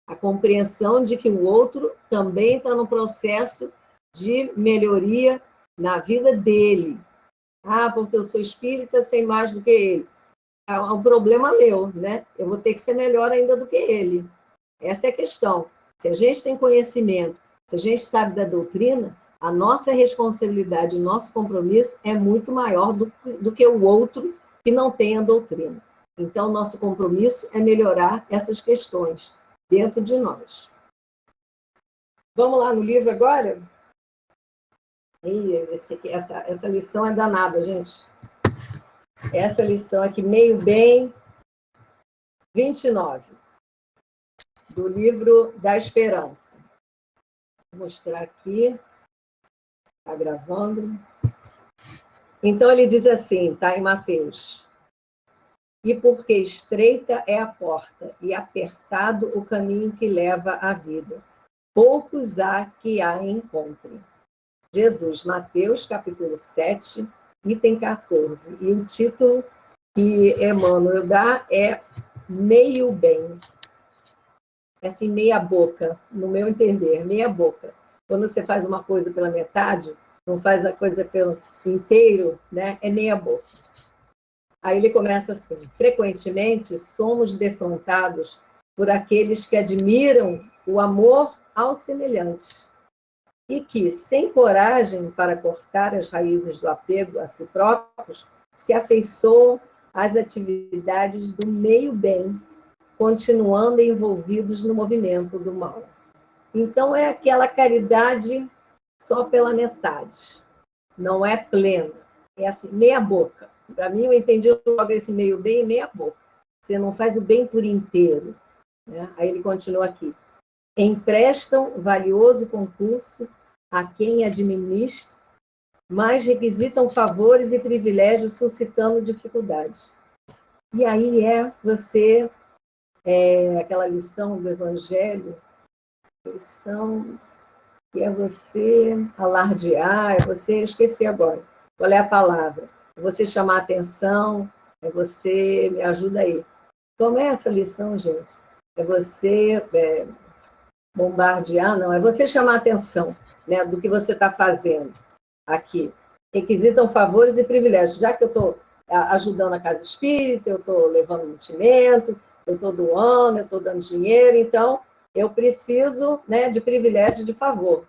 A compreensão de que o outro também está no processo de melhoria na vida dele. Ah, porque eu sou espírita, sei mais do que ele. É um problema meu, né? Eu vou ter que ser melhor ainda do que ele. Essa é a questão. Se a gente tem conhecimento, se a gente sabe da doutrina, a nossa responsabilidade, o nosso compromisso é muito maior do que o outro que não tem a doutrina. Então, nosso compromisso é melhorar essas questões dentro de nós. Vamos lá no livro agora? Essa lição é danada, gente. Essa lição aqui, meio bem, 29, do livro da Esperança. Vou mostrar aqui. Está gravando. Então, ele diz assim, está em Mateus: e porque estreita é a porta e apertado o caminho que leva à vida, poucos há que a encontrem. Jesus, Mateus, capítulo 7, item 14. E o título que Emmanuel dá é Meio Bem. é assim, meia boca, no meu entender, meia boca. Quando você faz uma coisa pela metade, não faz a coisa pelo inteiro, né? É meia boca. Aí ele começa assim: frequentemente somos defrontados por aqueles que admiram o amor aos semelhantes e que, sem coragem para cortar as raízes do apego a si próprios, se afeiçoam às atividades do meio-bem, continuando envolvidos no movimento do mal. Então, é aquela caridade só pela metade, não é plena, é assim, meia boca. Para mim, eu entendi logo esse meio-bem e meia boca. Você não faz o bem por inteiro. Né? Aí ele continua aqui. Emprestam valioso concurso a quem administra, mas requisitam favores e privilégios suscitando dificuldades. E aí você, aquela lição do Evangelho, lição que é você alardear, é você esquecer agora. Qual é a palavra? É você chamar a atenção, é você, me ajuda aí. Como é essa lição, gente? É você bombardear, não, é você chamar a atenção, né, do que você está fazendo aqui. Requisitam favores e privilégios. Já que eu estou ajudando a casa espírita, eu estou levando mantimento, eu estou doando, eu estou dando dinheiro, então eu preciso, né, de privilégio, de favor.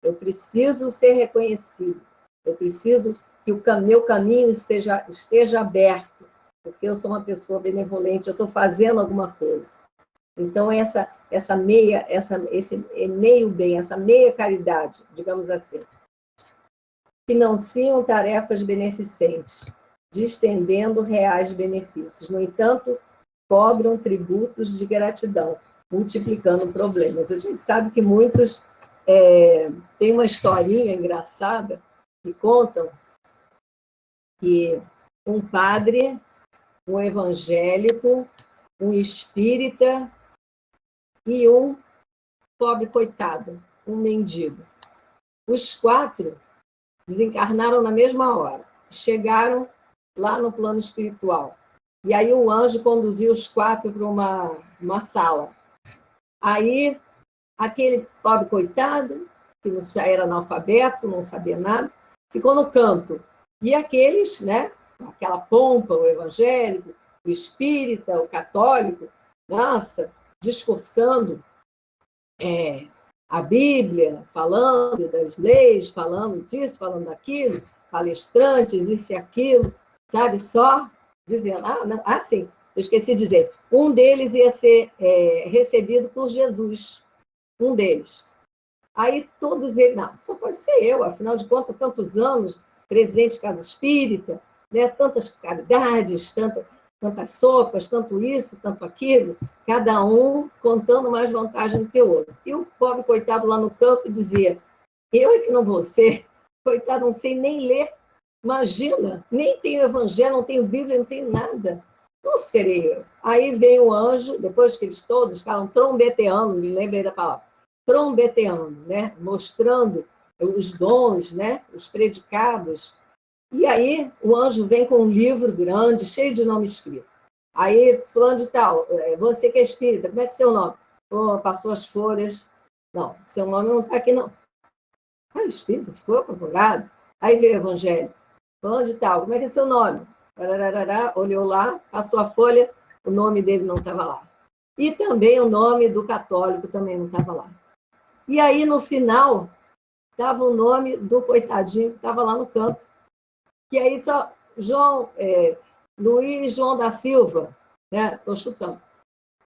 Eu preciso ser reconhecido. Eu preciso que o meu caminho esteja aberto, porque eu sou uma pessoa benevolente, eu estou fazendo alguma coisa. Então, esse meio bem, essa meia caridade, digamos assim, financiam tarefas beneficentes, distendendo reais benefícios. No entanto, cobram tributos de gratidão, multiplicando problemas. A gente sabe que muitos têm uma historinha engraçada que contam que um padre, um evangélico, um espírita e um pobre coitado, um mendigo. Os 4 desencarnaram na mesma hora, chegaram lá no plano espiritual. E aí o anjo conduziu os 4 para uma sala. Aí aquele pobre coitado, que já era analfabeto, não sabia nada, ficou no canto. E aqueles, né, aquela pompa, o evangélico, o espírita, o católico, nossa, discursando a Bíblia, falando das leis, falando disso, falando daquilo, palestrantes, isso e aquilo, sabe? Só dizendo, sim, eu esqueci de dizer, um deles ia ser recebido por Jesus, um deles. Aí todos eles, não, só pode ser eu, afinal de contas, tantos anos, presidente de Casa Espírita, né, tantas caridades, tantas sopas, tanto isso, tanto aquilo, cada um contando mais vantagem do que o outro. E o pobre coitado lá no canto dizia, eu é que não vou ser, coitado, não sei nem ler, imagina, nem tenho evangelho, não tenho Bíblia, não tenho nada, não serei eu. Aí vem o anjo, depois que eles todos falam trombeteando, me lembrei da palavra, trombeteando, né? Mostrando os dons, né? Os predicados. E aí o anjo vem com um livro grande, cheio de nome escrito. Aí, fulano de tal, você que é espírita, como é que é seu nome? Passou as folhas. Não, seu nome não está aqui, não. O espírito ficou apavorado. Aí veio o evangelho. Fulano de tal, como é que é seu nome? Olhou lá, passou a folha, o nome dele não estava lá. E também o nome do católico também não estava lá. E aí, no final, estava o nome do coitadinho que estava lá no canto. Que aí só Luiz João da Silva, né? Estou chutando.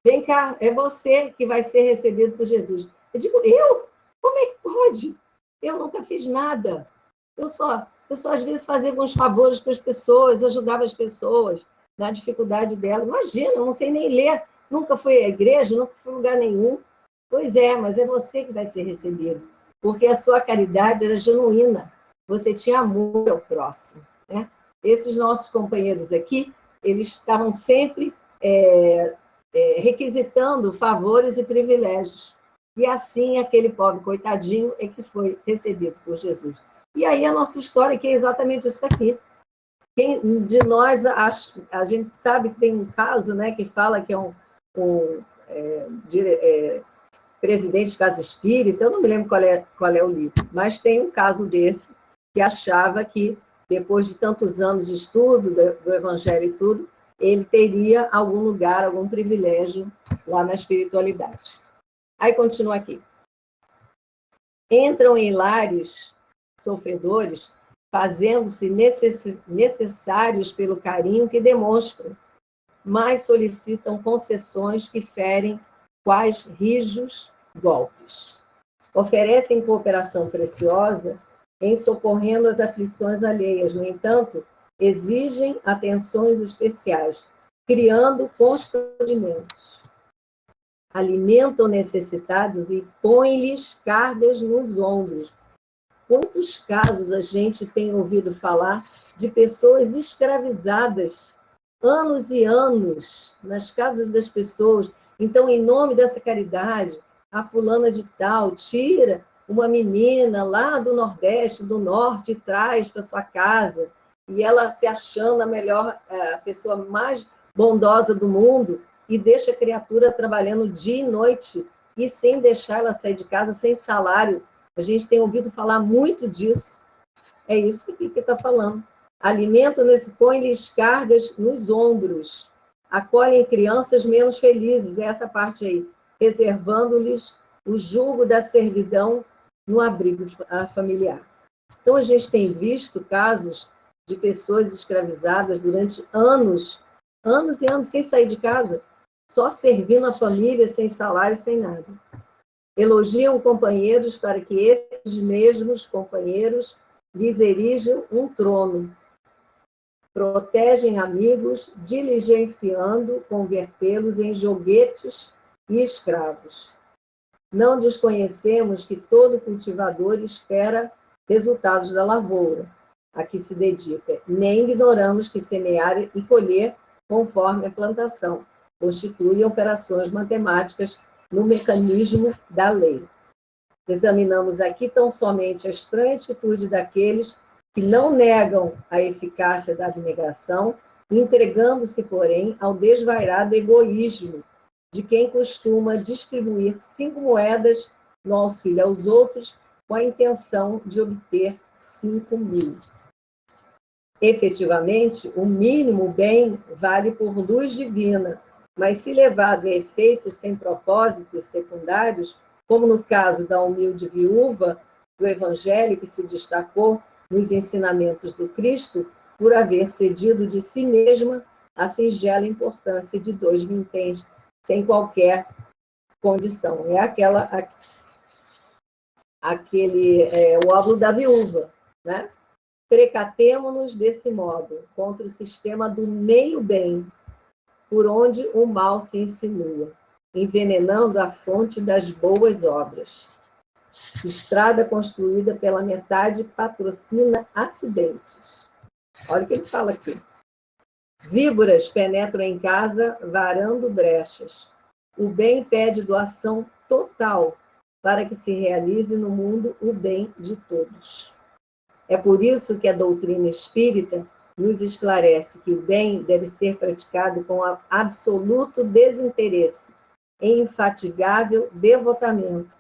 Vem cá, é você que vai ser recebido por Jesus. Eu digo, eu? Como é que pode? Eu nunca fiz nada. Eu só às vezes fazia alguns favores para as pessoas, ajudava as pessoas na dificuldade dela. Imagina, eu não sei nem ler, nunca fui à igreja, nunca fui a lugar nenhum. Pois é, mas é você que vai ser recebido, porque a sua caridade era genuína, você tinha amor ao próximo. Né? Esses nossos companheiros aqui, eles estavam sempre requisitando favores e privilégios. E assim, aquele pobre coitadinho é que foi recebido por Jesus. E aí a nossa história, que é exatamente isso aqui. Quem de nós, a gente sabe que tem um caso, né, que fala que é presidente de casa espírita, eu não me lembro qual é o livro, mas tem um caso desse, que achava que, depois de tantos anos de estudo do Evangelho e tudo, ele teria algum lugar, algum privilégio lá na espiritualidade. Aí continua aqui. Entram em lares sofredores, fazendo-se necessários pelo carinho que demonstram, mas solicitam concessões que ferem quais rijos golpes. Oferecem cooperação preciosa em socorrendo as aflições alheias, no entanto, exigem atenções especiais, criando constrangimentos. Alimentam necessitados e põem-lhes cargas nos ombros. Quantos casos a gente tem ouvido falar de pessoas escravizadas, anos e anos, nas casas das pessoas? Então, em nome dessa caridade, a fulana de tal tira uma menina lá do Nordeste, do Norte, e traz para sua casa, e ela se achando a pessoa mais bondosa do mundo, e deixa a criatura trabalhando dia e noite, e sem deixar ela sair de casa, sem salário. A gente tem ouvido falar muito disso. É isso que está falando. Alimentam, põem-lhes cargas nos ombros, acolhem crianças menos felizes, essa parte aí, reservando-lhes o jugo da servidão no abrigo familiar. Então, a gente tem visto casos de pessoas escravizadas durante anos e anos, sem sair de casa, só servindo a família, sem salário, sem nada. Elogiam companheiros para que esses mesmos companheiros lhes erijam um trono. Protegem amigos, diligenciando convertê-los em joguetes e escravos. Não desconhecemos que todo cultivador espera resultados da lavoura a que se dedica, nem ignoramos que semear e colher conforme a plantação constituem operações matemáticas no mecanismo da lei. Examinamos aqui tão somente a estranha atitude daqueles que não negam a eficácia da abnegação, entregando-se, porém, ao desvairado egoísmo de quem costuma distribuir 5 moedas no auxílio aos outros com a intenção de obter 5.000. Efetivamente, o mínimo bem vale por luz divina, mas se levado a efeitos sem propósitos secundários, como no caso da humilde viúva do Evangelho, que se destacou nos ensinamentos do Cristo, por haver cedido de si mesma a singela importância de 2 vinténs, sem qualquer condição. É o óvulo da viúva, né? Precatemo-nos desse modo contra o sistema do meio-bem, por onde o mal se insinua, envenenando a fonte das boas obras. Estrada construída pela metade patrocina acidentes. Olha o que ele fala aqui. Víboras penetram em casa, varando brechas. O bem pede doação total para que se realize no mundo o bem de todos. É por isso que a doutrina espírita nos esclarece que o bem deve ser praticado com absoluto desinteresse e infatigável devotamento,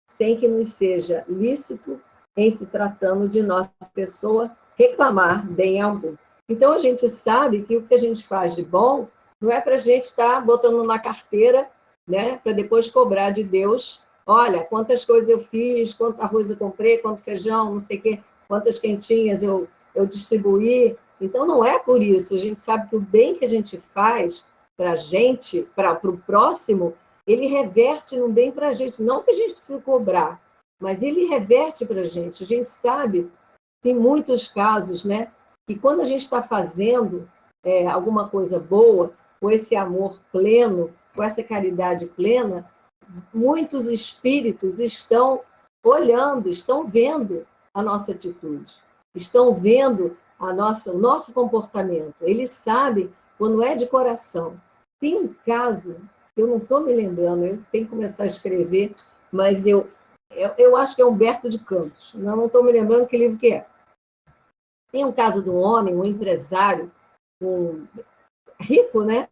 sem que nos seja lícito, em se tratando de nossa pessoa, reclamar bem algum. Então, a gente sabe que o que a gente faz de bom não é para a gente estar botando na carteira, né, para depois cobrar de Deus, olha, quantas coisas eu fiz, quanto arroz eu comprei, quanto feijão, não sei o quê, quantas quentinhas eu distribuí. Então, não é por isso. A gente sabe que o bem que a gente faz para a gente, para o próximo, ele reverte no bem para a gente. Não que a gente precise cobrar, mas ele reverte para a gente. A gente sabe, tem muitos casos, né, que quando a gente está fazendo alguma coisa boa, com esse amor pleno, com essa caridade plena, muitos espíritos estão olhando, estão vendo a nossa atitude, estão vendo o nosso comportamento. Eles sabem quando é de coração. Tem um caso, eu não estou me lembrando, eu tenho que começar a escrever, mas eu acho que é Humberto de Campos, não estou me lembrando que livro que é. Tem um caso de um homem, um empresário, rico, né?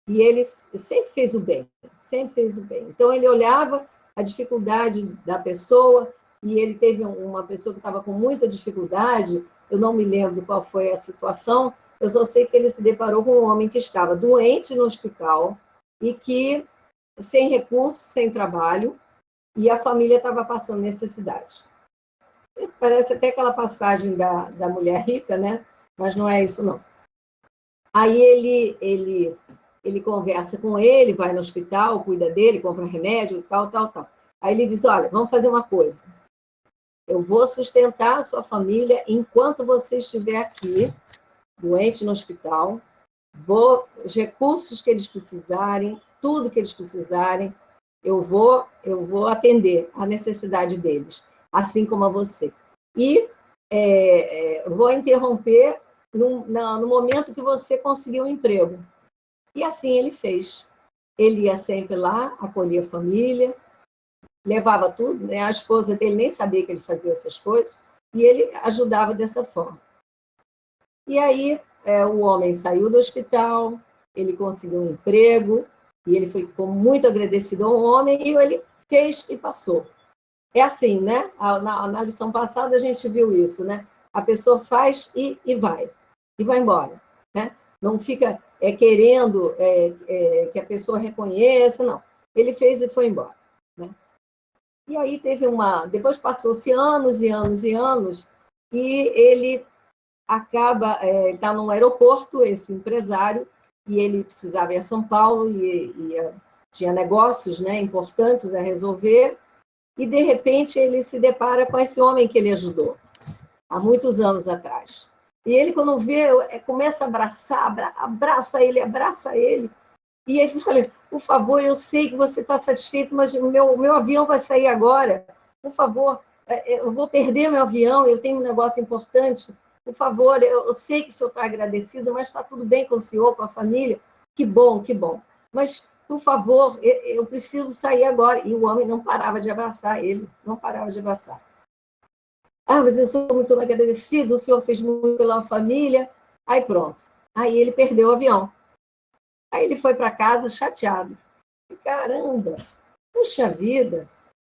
E ele sempre fez o bem, sempre fez o bem. Então, ele olhava a dificuldade da pessoa, e ele teve uma pessoa que estava com muita dificuldade, eu não me lembro qual foi a situação, eu só sei que ele se deparou com um homem que estava doente no hospital e que, sem recursos, sem trabalho, e a família estava passando necessidade. Parece até aquela passagem da mulher rica, né? Mas não é isso, não. Aí ele conversa com ele, vai no hospital, cuida dele, compra remédio, tal. Aí ele diz, olha, vamos fazer uma coisa. Eu vou sustentar a sua família enquanto você estiver aqui, doente no hospital, os recursos que eles precisarem, tudo que eles precisarem, eu vou atender a necessidade deles, assim como a você. E vou interromper no momento que você conseguir um emprego. E assim ele fez. Ele ia sempre lá, acolhia a família, levava tudo, né? A esposa dele nem sabia que ele fazia essas coisas, e ele ajudava dessa forma. E aí o homem saiu do hospital, ele conseguiu um emprego, e ele ficou muito agradecido ao homem, e ele fez e passou. É assim, né? Na lição passada a gente viu isso, né? A pessoa faz e vai embora, né? Não fica querendo que a pessoa reconheça, não. Ele fez e foi embora, né? E aí depois passou-se anos e anos e anos, e ele acaba, ele está no aeroporto, esse empresário, e ele precisava ir a São Paulo, e tinha negócios, né, importantes a resolver, e, de repente, ele se depara com esse homem que ele ajudou, há muitos anos atrás. E ele, quando vê, começa a abraça ele, e ele diz, olha, por favor, eu sei que você está satisfeito, mas o meu avião vai sair agora, por favor, eu vou perder meu avião, eu tenho um negócio importante, por favor, eu sei que o senhor está agradecido, mas está tudo bem com o senhor, com a família, que bom, mas, por favor, eu preciso sair agora. E o homem não parava de abraçar ele, não parava de abraçar. Ah, mas eu sou muito agradecido, o senhor fez muito pela família. Aí pronto, aí ele perdeu o avião. Aí ele foi para casa chateado. Caramba, puxa vida,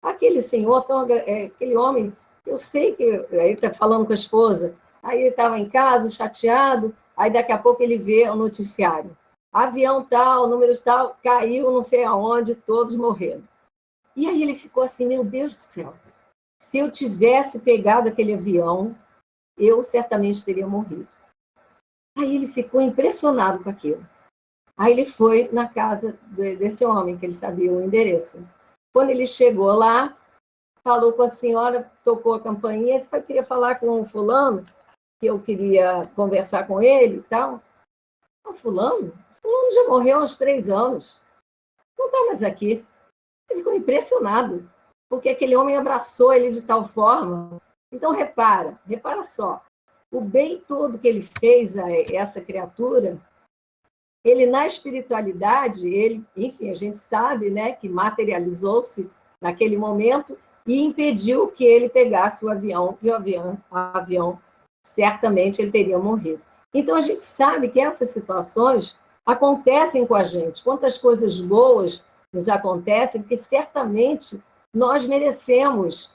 aquele senhor, aquele homem, eu sei que... Aí está falando com a esposa, aí ele estava em casa, chateado, aí daqui a pouco ele vê o noticiário. Avião tal, números tal, caiu não sei aonde, todos morreram. E aí ele ficou assim, meu Deus do céu, se eu tivesse pegado aquele avião, eu certamente teria morrido. Aí ele ficou impressionado com aquilo. Aí ele foi na casa desse homem, que ele sabia o endereço. Quando ele chegou lá, falou com a senhora, tocou a campainha, disse, eu queria falar com o fulano, que eu queria conversar com ele e tal. O fulano já morreu há uns 3 anos. Não está mais aqui. Ele ficou impressionado, porque aquele homem abraçou ele de tal forma. Então, repara só, o bem todo que ele fez a essa criatura, ele, na espiritualidade, enfim, a gente sabe, né, que materializou-se naquele momento e impediu que ele pegasse o avião, e o avião certamente ele teria morrido. Então, a gente sabe que essas situações acontecem com a gente. Quantas coisas boas nos acontecem, porque certamente nós merecemos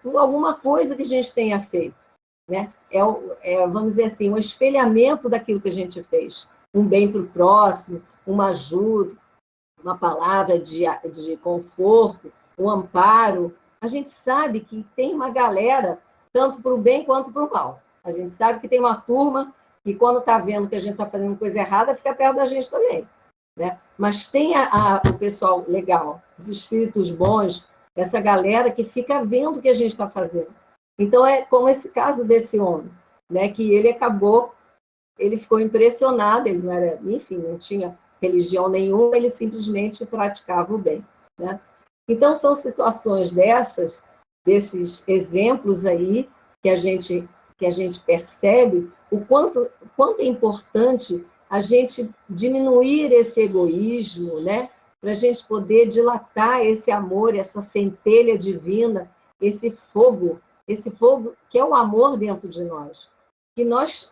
por alguma coisa que a gente tenha feito, né? Vamos dizer assim, um espelhamento daquilo que a gente fez. Um bem para o próximo, uma ajuda, uma palavra de conforto, um amparo. A gente sabe que tem uma galera, tanto para o bem quanto para o mal. A gente sabe que tem uma turma que, quando está vendo que a gente está fazendo coisa errada, fica perto da gente também, né? Mas tem o pessoal legal, os espíritos bons, essa galera que fica vendo o que a gente está fazendo. Então, é como esse caso desse homem, né? Que ele ficou impressionado, ele não era, enfim, não tinha religião nenhuma, ele simplesmente praticava o bem, né? Então, são situações desses exemplos aí, que a gente percebe o quanto é importante a gente diminuir esse egoísmo, né? Para a gente poder dilatar esse amor, essa centelha divina, esse fogo que é o amor dentro de nós. Que nós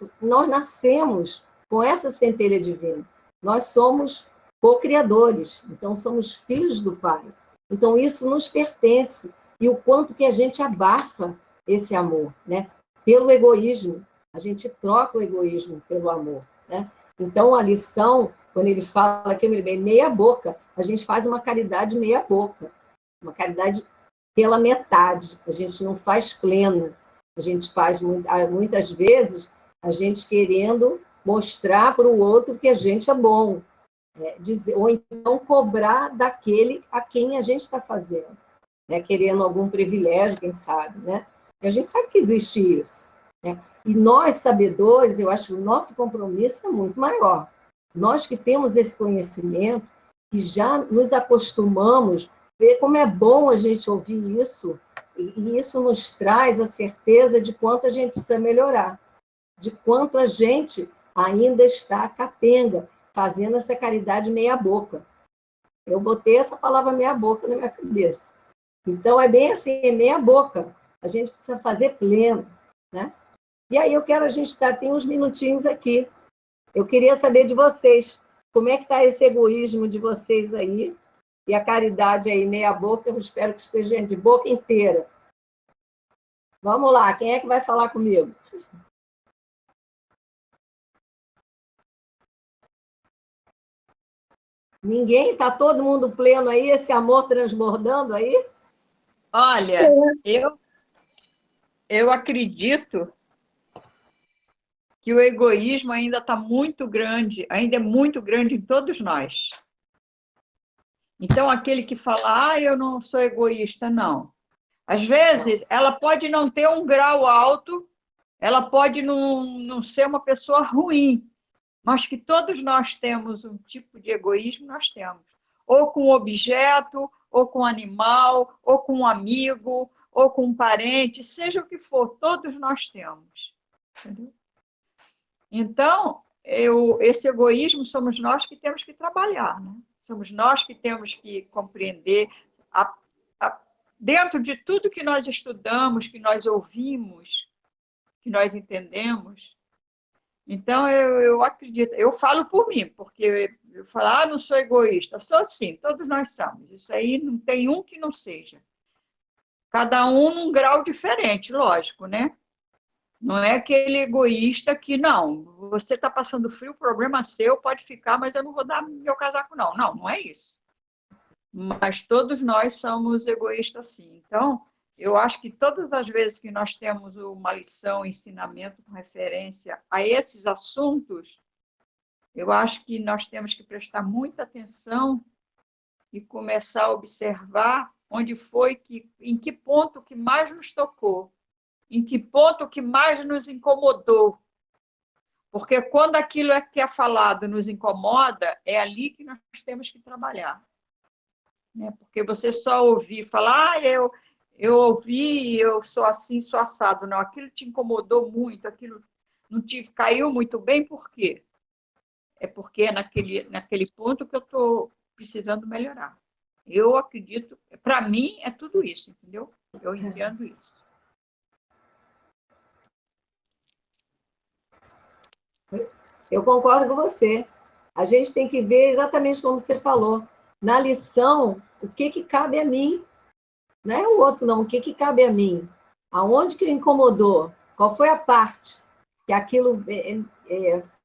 nascemos com essa centelha divina. Nós somos co-criadores, então somos filhos do Pai. Então isso nos pertence, e o quanto que a gente abafa esse amor, né? Pelo egoísmo, a gente troca o egoísmo pelo amor, né? Então a lição, quando ele fala que meia boca, a gente faz uma caridade meia boca, uma caridade pela metade, a gente não faz plena, a gente faz muitas vezes a gente querendo mostrar para o outro que a gente é bom, ou então cobrar daquele a quem a gente está fazendo, né? Querendo algum privilégio, quem sabe, né? E a gente sabe que existe isso, né? E nós, sabedores, eu acho que o nosso compromisso é muito maior. Nós que temos esse conhecimento, que já nos acostumamos, ver como é bom a gente ouvir isso, e isso nos traz a certeza de quanto a gente precisa melhorar, de quanto a gente ainda está capenga, fazendo essa caridade meia-boca. Eu botei essa palavra meia-boca na minha cabeça. Então, é bem assim, é meia-boca. A gente precisa fazer pleno, né? E aí, a gente tem uns minutinhos aqui. Eu queria saber de vocês, como é que está esse egoísmo de vocês aí, e a caridade aí meia-boca, eu espero que esteja de boca inteira. Vamos lá, quem é que vai falar comigo? Ninguém? Está todo mundo pleno aí? Esse amor transbordando aí? Olha, eu acredito que o egoísmo ainda está muito grande, ainda é muito grande em todos nós. Então, aquele que fala, eu não sou egoísta, não. Às vezes, ela pode não ter um grau alto, ela pode não ser uma pessoa ruim, mas que todos nós temos um tipo de egoísmo, nós temos. Ou com um objeto, ou com um animal, ou com um amigo, ou com um parente, seja o que for, todos nós temos. Entendeu? Então, esse egoísmo somos nós que temos que trabalhar, né? Somos nós que temos que compreender, dentro de tudo que nós estudamos, que nós ouvimos, que nós entendemos. Então, eu acredito, eu falo por mim, porque eu falo, não sou egoísta, sou sim, todos nós somos. Isso aí não tem um que não seja. Cada um num grau diferente, lógico, né? Não é aquele egoísta que, não, você está passando frio, o problema é seu, pode ficar, mas eu não vou dar meu casaco, não. Não, não é isso. Mas todos nós somos egoístas, sim. Então, eu acho que todas as vezes que nós temos uma lição, um ensinamento com referência a esses assuntos, eu acho que nós temos que prestar muita atenção e começar a observar onde foi, em que ponto que mais nos tocou, em que ponto que mais nos incomodou. Porque quando aquilo que é falado nos incomoda, é ali que nós temos que trabalhar. Né? Porque você só ouvir falar, eu ouvi, eu sou assim, sou assado. Não, aquilo te incomodou muito, aquilo não te caiu muito bem, por quê? É porque é naquele ponto que eu estou precisando melhorar. Eu acredito, para mim, é tudo isso, entendeu? Eu entendo isso. Eu concordo com você. A gente tem que ver exatamente como você falou. Na lição, o que cabe a mim. Não é o outro, não. O que cabe a mim? Aonde que incomodou? Qual foi a parte que aquilo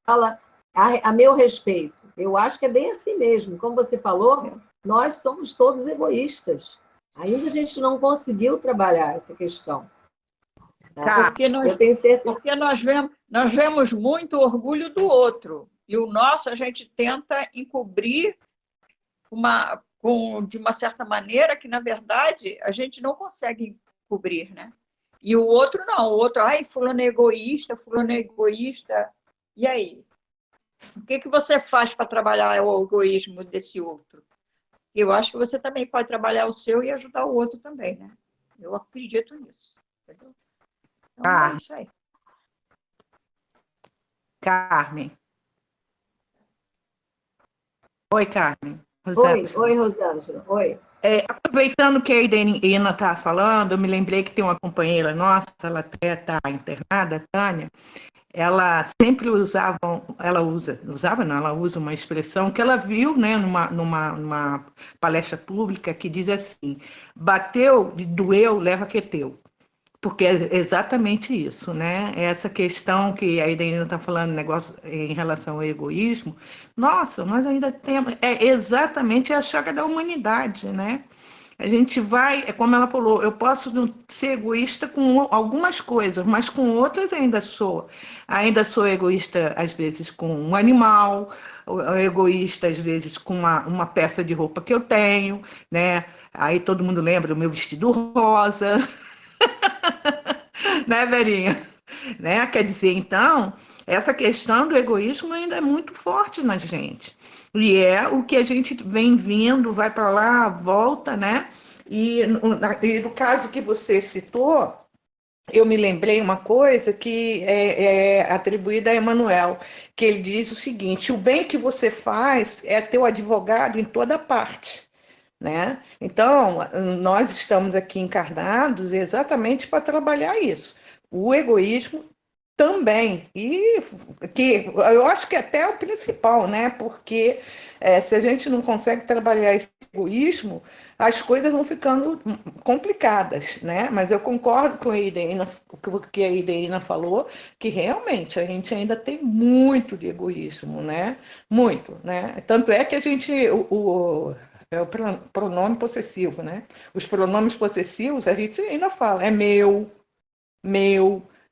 fala a meu respeito? Eu acho que é bem assim mesmo. Como você falou, nós somos todos egoístas. Ainda a gente não conseguiu trabalhar essa questão. Porque eu tenho certeza. Porque nós vemos muito orgulho do outro. E o nosso a gente tenta encobrir de uma certa maneira que, na verdade, a gente não consegue cobrir, né? E o outro não. O outro, fulano é egoísta, fulano é egoísta. E aí? O que você faz para trabalhar o egoísmo desse outro? Eu acho que você também pode trabalhar o seu e ajudar o outro também, né? Eu acredito nisso. Entendeu? Então, é isso aí. Carmen. Oi, Carmen. Oi, Rosângela. Oi. Aproveitando que a Irina está falando, eu me lembrei que tem uma companheira nossa, ela até está internada, Tânia. ela sempre ela usa uma expressão que ela viu, né, numa palestra pública que diz assim: bateu, doeu, leva que é teu. Porque é exatamente isso, né? Essa questão que a Irene está falando, negócio em relação ao egoísmo, nossa, nós ainda temos, é exatamente a chaga da humanidade, né? A gente vai, é como ela falou, eu posso ser egoísta com algumas coisas, mas com outras ainda sou. Ainda sou egoísta, às vezes, com um animal, ou egoísta, às vezes, com uma peça de roupa que eu tenho, né? Aí todo mundo lembra o meu vestido rosa, né, Verinha? Né? Quer dizer, então, essa questão do egoísmo ainda é muito forte na gente. E é o que a gente vem vindo, vai para lá, volta, né? E no caso que você citou, eu me lembrei uma coisa que é atribuída a Emmanuel, que ele diz o seguinte: o bem que você faz é teu advogado em toda parte. Né? Então, nós estamos aqui encarnados exatamente para trabalhar isso. O egoísmo também, e que eu acho que até é o principal, né? Porque se a gente não consegue trabalhar esse egoísmo, as coisas vão ficando complicadas, né? Mas eu concordo com o que a Irena falou, que realmente a gente ainda tem muito de egoísmo, né? Muito, né? Tanto é que a gente, é o pronome possessivo, né? Os pronomes possessivos a gente ainda fala, é meu,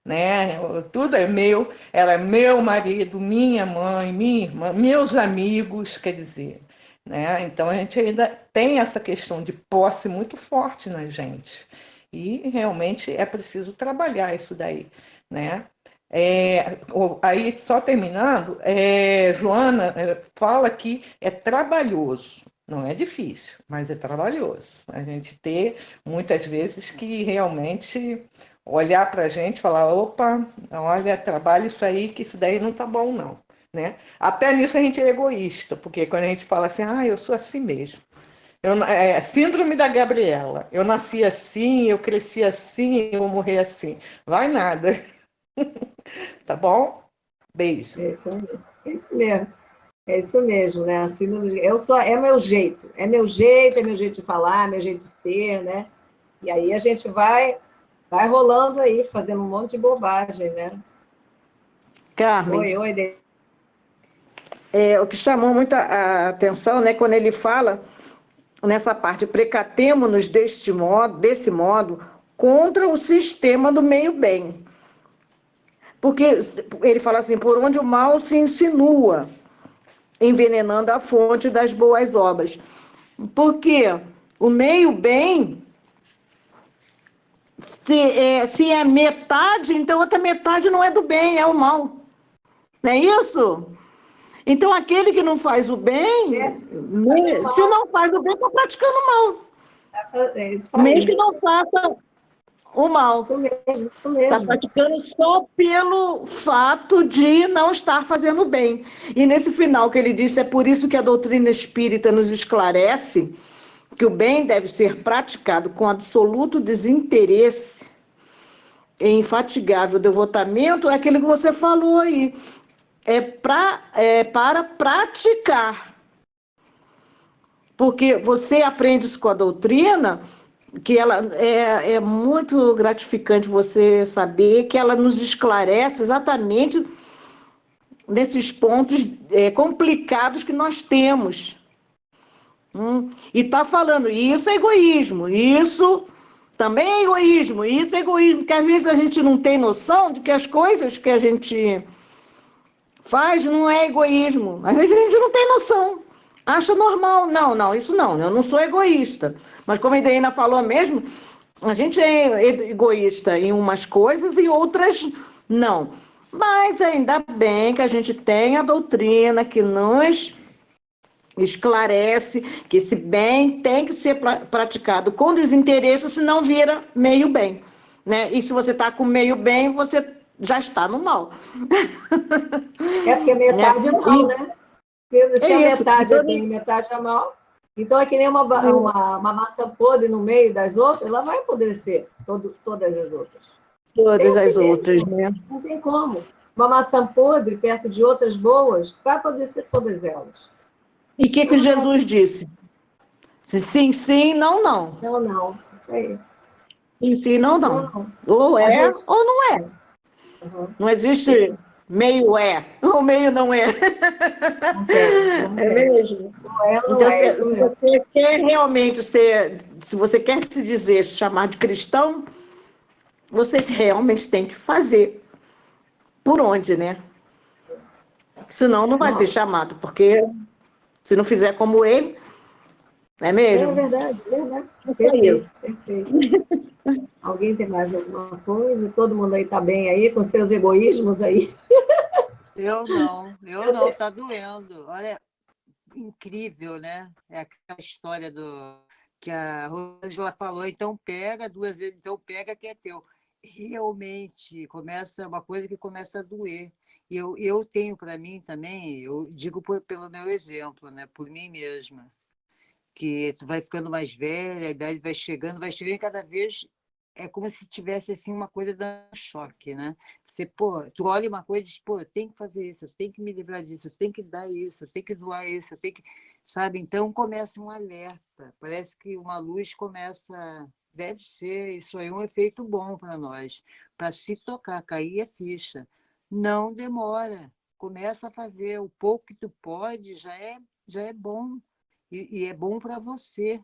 né? Tudo é meu, ela é meu marido, minha mãe, minha irmã, meus amigos, quer dizer, né? Então a gente ainda tem essa questão de posse muito forte na gente. E realmente é preciso trabalhar isso daí, né? Aí, só terminando, Joana fala que é trabalhoso, não é difícil, mas é trabalhoso. A gente ter, muitas vezes, que realmente olhar para a gente e falar: opa, olha, trabalha isso aí, que isso daí não tá bom, não. Né? Até nisso a gente é egoísta, porque quando a gente fala assim: eu sou assim mesmo. Síndrome da Gabriela. Eu nasci assim, eu cresci assim, eu vou morrer assim. Vai nada. Tá bom? Beijo. É isso aí. É isso mesmo. É isso mesmo, né? Assim, é meu jeito, é meu jeito de falar, meu jeito de ser, né? E aí a gente vai rolando aí, fazendo um monte de bobagem, né? Carmen, Oi. o que chamou muita a atenção, né, quando ele fala nessa parte: precatemo-nos desse modo, contra o sistema do meio-bem. Porque ele fala assim: por onde o mal se insinua, envenenando a fonte das boas obras. Porque o meio-bem, se é metade, então outra metade não é do bem, é o mal. Não é isso? Então, aquele que não faz o bem, se não faz o bem, está praticando o mal. É isso aí. Mesmo que não faça o mal. Isso mesmo. Está praticando só pelo fato de não estar fazendo o bem. E nesse final que ele disse: é por isso que a doutrina espírita nos esclarece que o bem deve ser praticado com absoluto desinteresse e infatigável devotamento. É aquilo que você falou aí. Para praticar. Porque você aprende isso com a doutrina, que ela é muito gratificante você saber que ela nos esclarece exatamente nesses pontos complicados que nós temos. E está falando: isso é egoísmo, isso também é egoísmo, isso é egoísmo, porque às vezes a gente não tem noção de que as coisas que a gente faz não é egoísmo. Às vezes a gente não tem noção. Acha normal. Não, isso não. Eu não sou egoísta. Mas como a Ideina falou mesmo, a gente é egoísta em umas coisas e outras não. Mas ainda bem que a gente tem a doutrina que nos esclarece que esse bem tem que ser praticado com desinteresse, senão vira meio bem. Né? E se você está com meio bem, você já está no mal. É porque metade é mal, né? Se a metade é bem e metade é mal, então é que nem uma maçã podre no meio das outras, ela vai apodrecer todas as outras. Todas as outras, né? Não tem como. uma maçã podre perto de outras boas, vai poder ser todas elas. E o que Jesus disse? Sim, sim, não, não. Não, não, isso aí. Sim, sim, não, Não, não. não. Ou A é gente... ou não é. Uhum. Não existe meio é, ou meio não é. Não tem, não É tem. mesmo? Não Então, é, se isso mesmo. você quer realmente ser, se você quer se dizer, se chamar de cristão, você realmente tem que fazer. Por onde, né? Senão não vai ser Não, chamado, porque se não fizer como ele, não é é mesmo? verdade, é verdade. É só Perfeito, isso. perfeito. Alguém tem mais alguma coisa? Todo mundo aí está bem aí, com seus egoísmos aí? Eu não, tá doendo. Olha, incrível, né? É aquela história que a Rosângela falou, então pega, 2 vezes, então pega que é teu. Realmente, começa uma coisa que começa a doer. E eu tenho para mim também, eu digo pelo meu exemplo, né? Por mim mesma, que tu vai ficando mais velha, a idade vai chegando e cada vez é como se tivesse assim uma coisa dando choque, né? Você, pô, tu olha uma coisa e diz, pô, eu tenho que fazer isso, eu tenho que me livrar disso, eu tenho que dar isso, eu tenho que doar isso, eu tenho que, sabe? Então começa um alerta, parece que uma luz começa, deve ser isso aí um efeito bom para nós, para se tocar, cair a ficha. Não demora, começa a fazer o pouco que tu pode, já é bom e é bom para você,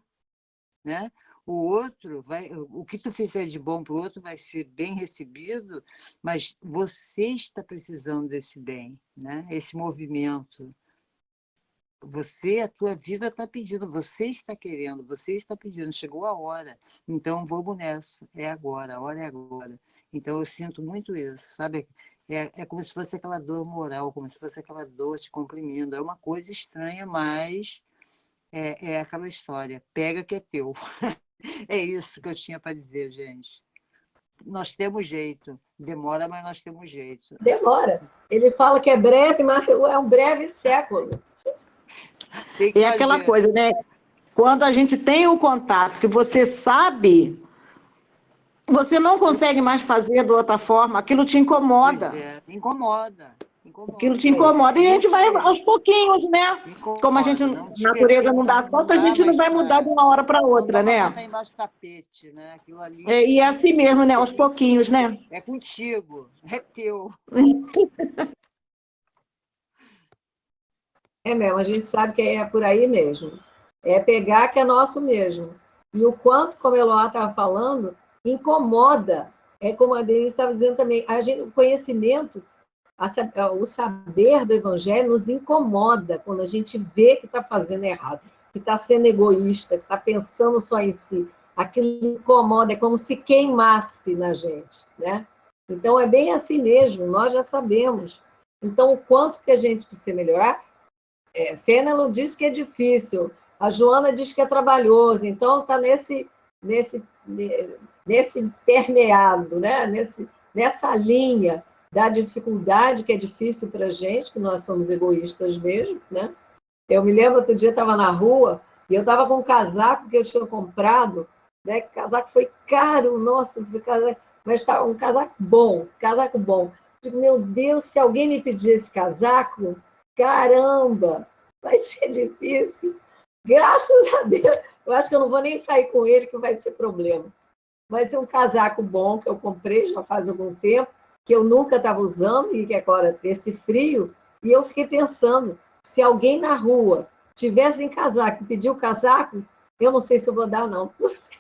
né? O outro vai, o que tu fizer de bom para o outro vai ser bem recebido, mas você está precisando desse bem, né? Esse movimento. Você, a tua vida está pedindo, você está querendo, você está pedindo, chegou a hora. Então vamos nessa, é agora, a hora é agora. Então eu sinto muito isso, sabe? É como se fosse aquela dor moral, como se fosse aquela dor te comprimindo. É uma coisa estranha, mas é aquela história. Pega que é teu. É isso que eu tinha para dizer, gente. Nós temos jeito. Demora, mas nós temos jeito. Demora. Ele fala que é breve, mas é um breve século. Tem que É aquela fazer. coisa, né? Quando a gente tem o contato que você sabe, você não consegue mais fazer de outra forma, aquilo te Pois incomoda. é, incomoda. Aquilo te Incomoda. incomoda. E a gente Isso vai mesmo. aos pouquinhos, né? Como a gente, Incomoda. Não a natureza não dá não solta, a dá gente não mais vai mudar de para. uma hora para Não outra, dá para né? botar embaixo do tapete, né? Aquilo ali E é assim mesmo, né? Aos pouquinhos, né? é contigo, é teu. É mesmo, a gente sabe que é por aí mesmo. É pegar que é nosso mesmo. E o quanto, como a Eloá estava falando, incomoda. É como a Denise estava dizendo também, o conhecimento, o saber do Evangelho nos incomoda quando a gente vê que está fazendo errado, que está sendo egoísta, que está pensando só em si. Aquilo incomoda, é como se queimasse na gente, né? Então, é bem assim mesmo, nós já sabemos. Então, o quanto que a gente precisa melhorar, Fênelon diz que é difícil, a Joana diz que é trabalhoso, então está nesse permeado, né? Nessa linha da dificuldade que é difícil para a gente, que nós somos egoístas mesmo, né? Eu me lembro, outro dia estava na rua e eu estava com um casaco que eu tinha comprado, né? O casaco foi caro, nossa, mas estava um casaco bom, casaco bom. Eu digo, meu Deus, se alguém me pedir esse casaco, caramba, vai ser difícil. Graças a Deus, eu acho que eu não vou nem sair com ele, que vai ser problema. Vai ser um casaco bom que eu comprei já faz algum tempo, que eu nunca estava usando, e que agora, esse frio, e eu fiquei pensando, se alguém na rua tivesse em casaco e pedir o casaco, eu não sei se eu vou dar, não. Não sei.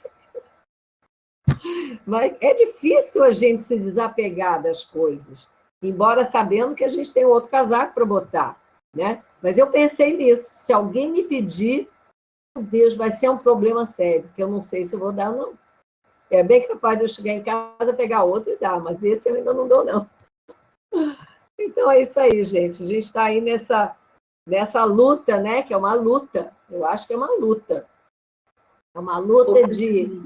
Mas é difícil a gente se desapegar das coisas, embora sabendo que a gente tem outro casaco para botar, né? Mas eu pensei nisso, se alguém me pedir, meu Deus, vai ser um problema sério, que eu não sei se eu vou dar, não. É bem capaz de eu chegar em casa, pegar outro e dar, mas esse eu ainda não dou, não. Então é isso aí, gente. A gente está aí nessa luta, né? Que é uma luta. Eu acho que é uma luta. É uma luta de...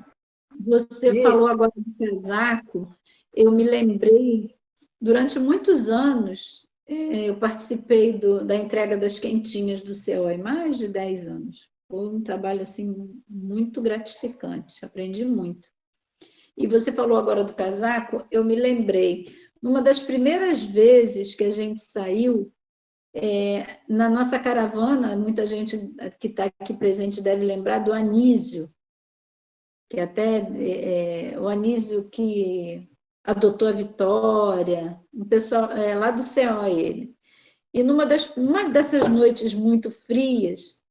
Você falou agora do casaco, eu me lembrei, durante muitos anos, eu participei da entrega das quentinhas do céu há mais de 10 anos. Foi um trabalho assim, muito gratificante, aprendi muito. E você falou agora do casaco, eu me lembrei, numa das primeiras vezes que a gente saiu, na nossa caravana, muita gente que está aqui presente deve lembrar do Anísio, que até o Anísio que adotou a Vitória, um pessoal lá do CO ele. E numa dessas noites muito frias,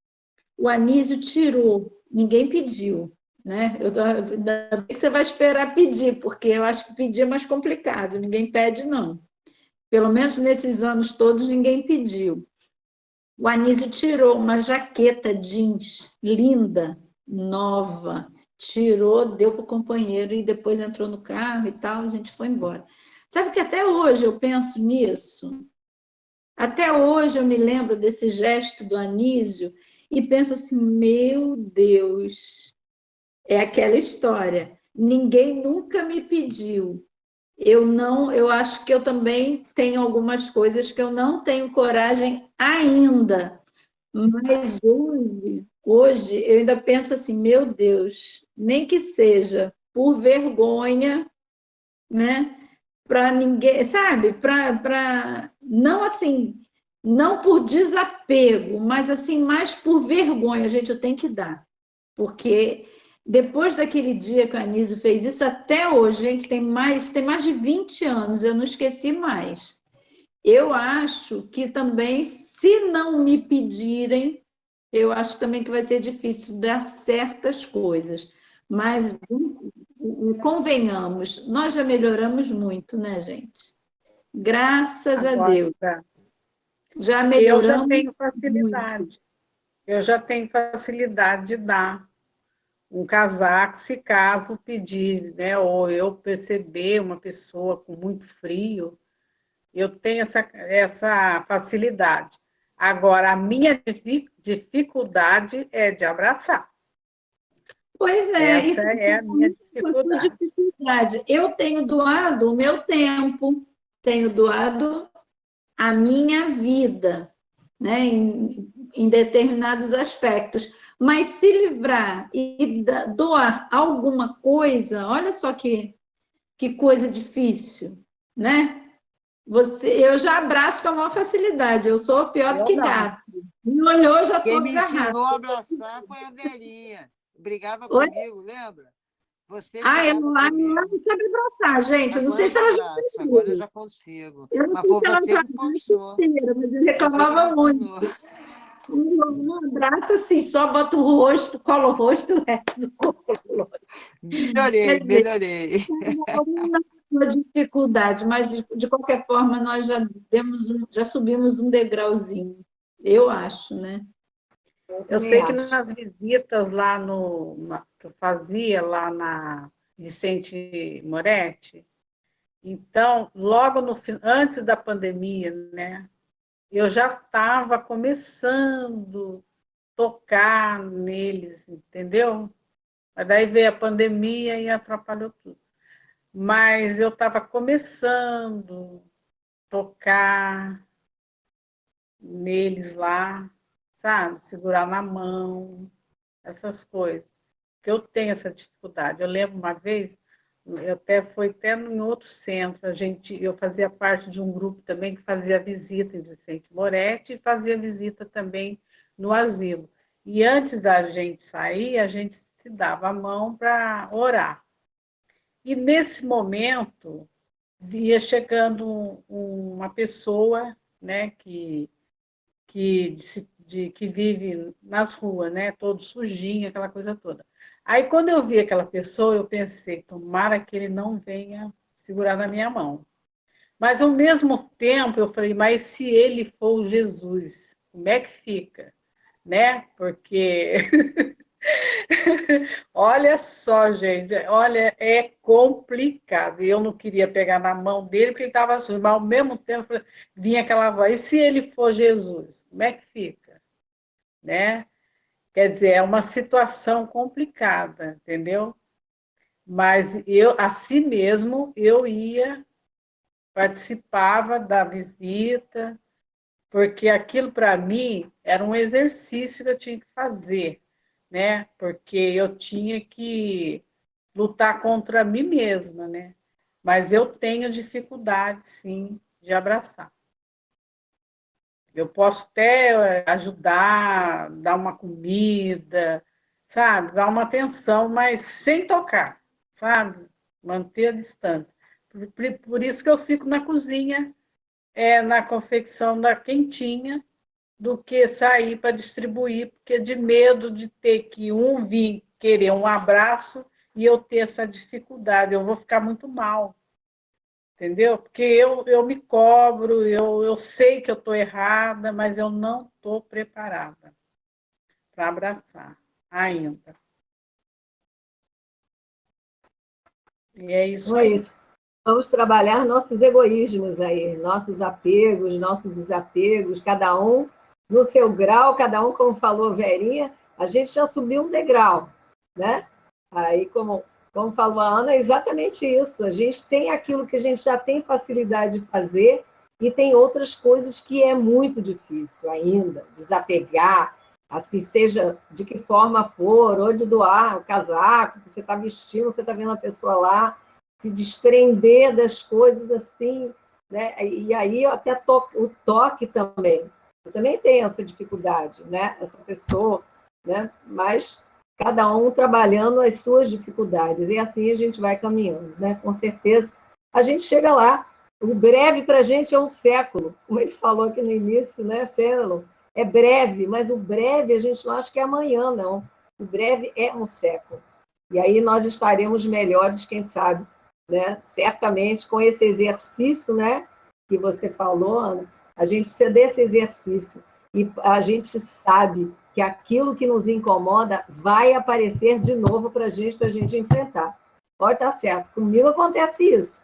o Anísio tirou, ninguém pediu, né? Ainda bem que você vai esperar pedir, porque eu acho que pedir é mais complicado, ninguém pede, não. Pelo menos nesses anos todos, ninguém pediu. O Anísio tirou uma jaqueta jeans linda, nova, tirou, deu para o companheiro e depois entrou no carro e tal, a gente foi embora. Sabe que até hoje eu penso nisso? Até hoje eu me lembro desse gesto do Anísio e penso assim, meu Deus, é aquela história. Ninguém nunca me pediu. Eu acho que eu também tenho algumas coisas que eu não tenho coragem ainda. Mas hoje eu ainda penso assim, meu Deus, nem que seja por vergonha, né? Para ninguém, sabe? Para não assim, não por desapego, mas assim, mais por vergonha, gente, eu tenho que dar. Porque depois daquele dia que o Anísio fez isso, até hoje, gente, tem mais de 20 anos, eu não esqueci mais. Eu acho que também, se não me pedirem, eu acho também que vai ser difícil dar certas coisas. Mas convenhamos, nós já melhoramos muito, né, gente? Graças a Agora, Deus. Já eu já melhoramos tenho muito. facilidade. Eu já tenho facilidade de dar um casaco, se caso pedir, né? Ou eu perceber uma pessoa com muito frio, eu tenho essa facilidade. Agora, a minha dificuldade é de abraçar. Pois é, Essa é a minha dificuldade. dificuldade. Eu tenho doado o meu tempo, tenho doado a minha vida, né, em determinados aspectos. Mas se livrar e doar alguma coisa, olha só que coisa difícil, né? Eu já abraço com a maior facilidade, eu sou pior do Eu que não. gato. Me olhou, já estou Quem me agarrada. ensinou a abraçar foi a Verinha. Brigava Oi? comigo, lembra? Você Eu brigava não comigo. sabe abraçar, gente. Eu não Agora sei eu se já ela já abraço, agora eu aprendeu. já consigo. Eu não Mas sei foi se ela você já que forçou. inteira, mas eu Você que me reclamava muito. ensinou. Um abraço assim, só bota o rosto, cola o rosto, o resto do corpo. Melhorei, Quer dizer, melhorei. uma dificuldade, mas de qualquer forma nós já subimos um degrauzinho, eu acho, né? Eu sei que nas visitas lá que eu fazia lá na Vicente Moretti, então, logo antes da pandemia, né, eu já estava começando a tocar neles, entendeu? Mas daí veio a pandemia e atrapalhou tudo. Mas eu estava começando a tocar neles lá, sabe? Segurar na mão, essas coisas. Porque eu tenho essa dificuldade. Eu lembro uma vez, foi até em outro centro, eu fazia parte de um grupo também que fazia visita em Vicente Moretti e fazia visita também no asilo. E antes da gente sair, a gente se dava a mão para orar. E nesse momento, ia chegando uma pessoa, né, que vive nas ruas, né, todo sujinho, aquela coisa toda. Aí, quando eu vi aquela pessoa, eu pensei, tomara que ele não venha segurar na minha mão. Mas, ao mesmo tempo, eu falei, mas se ele for o Jesus, como é que fica? Né? Porque, olha só, gente, olha, é complicado. E eu não queria pegar na mão dele, porque ele estava sujo, mas, ao mesmo tempo, vinha aquela voz, e se ele for Jesus, como é que fica? Né? Quer dizer, é uma situação complicada, entendeu? Mas eu, assim mesmo, eu participava da visita, porque aquilo para mim era um exercício que eu tinha que fazer, né? Porque eu tinha que lutar contra mim mesma, né? Mas eu tenho dificuldade, sim, de abraçar. Eu posso até ajudar, dar uma comida, sabe? Dar uma atenção, mas sem tocar, sabe? Manter a distância. Por isso que eu fico na cozinha, na confecção da quentinha, do que sair para distribuir, porque de medo de ter que um vir querer um abraço e eu ter essa dificuldade, eu vou ficar muito mal, entendeu? Porque eu me cobro, eu sei que eu estou errada, mas eu não estou preparada para abraçar ainda. E é isso Então é aí. isso. Vamos trabalhar nossos egoísmos aí, nossos apegos, nossos desapegos, cada um no seu grau, cada um, como falou a Verinha, a gente já subiu um degrau, né? Aí, como falou a Ana, é exatamente isso. A gente tem aquilo que a gente já tem facilidade de fazer e tem outras coisas que é muito difícil ainda, desapegar, assim, seja de que forma for, ou de doar o casaco que você está vestindo, você está vendo a pessoa lá, se desprender das coisas assim, né? E aí até o toque também. Eu também tenho essa dificuldade, né? Essa pessoa, né? Mas cada um trabalhando as suas dificuldades, e assim a gente vai caminhando, né? Com certeza a gente chega lá. O breve para a gente é um século, como ele falou aqui no início, né, Fênelon? É breve, mas o breve a gente não acha que é amanhã, não. O breve é um século. E aí nós estaremos melhores, quem sabe, né? Certamente com esse exercício, né, que você falou, Ana, a gente precisa desse exercício. E a gente sabe que aquilo que nos incomoda vai aparecer de novo para a gente enfrentar. Pode estar certo. Comigo acontece isso.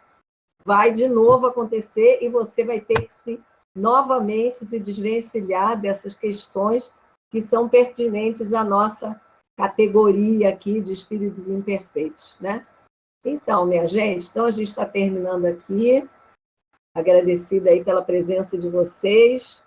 Vai de novo acontecer e você vai ter que novamente se desvencilhar dessas questões que são pertinentes à nossa categoria aqui de espíritos imperfeitos, né? Então, minha gente, então a gente está terminando aqui, agradecida aí pela presença de vocês,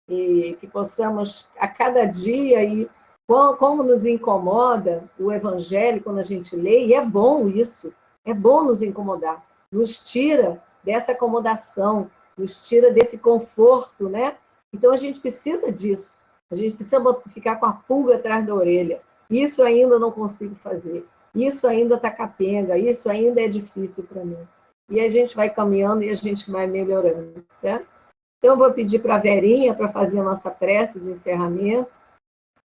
e que possamos, a cada dia, e como nos incomoda o Evangelho quando a gente lê, e é bom isso, é bom nos incomodar, nos tira dessa acomodação, nos tira desse conforto, né? Então a gente precisa disso, a gente precisa ficar com a pulga atrás da orelha. Isso ainda eu não consigo fazer, isso ainda está capenga, isso ainda é difícil para mim. E a gente vai caminhando e a gente vai melhorando, né? Então, eu vou pedir para a Verinha para fazer a nossa prece de encerramento,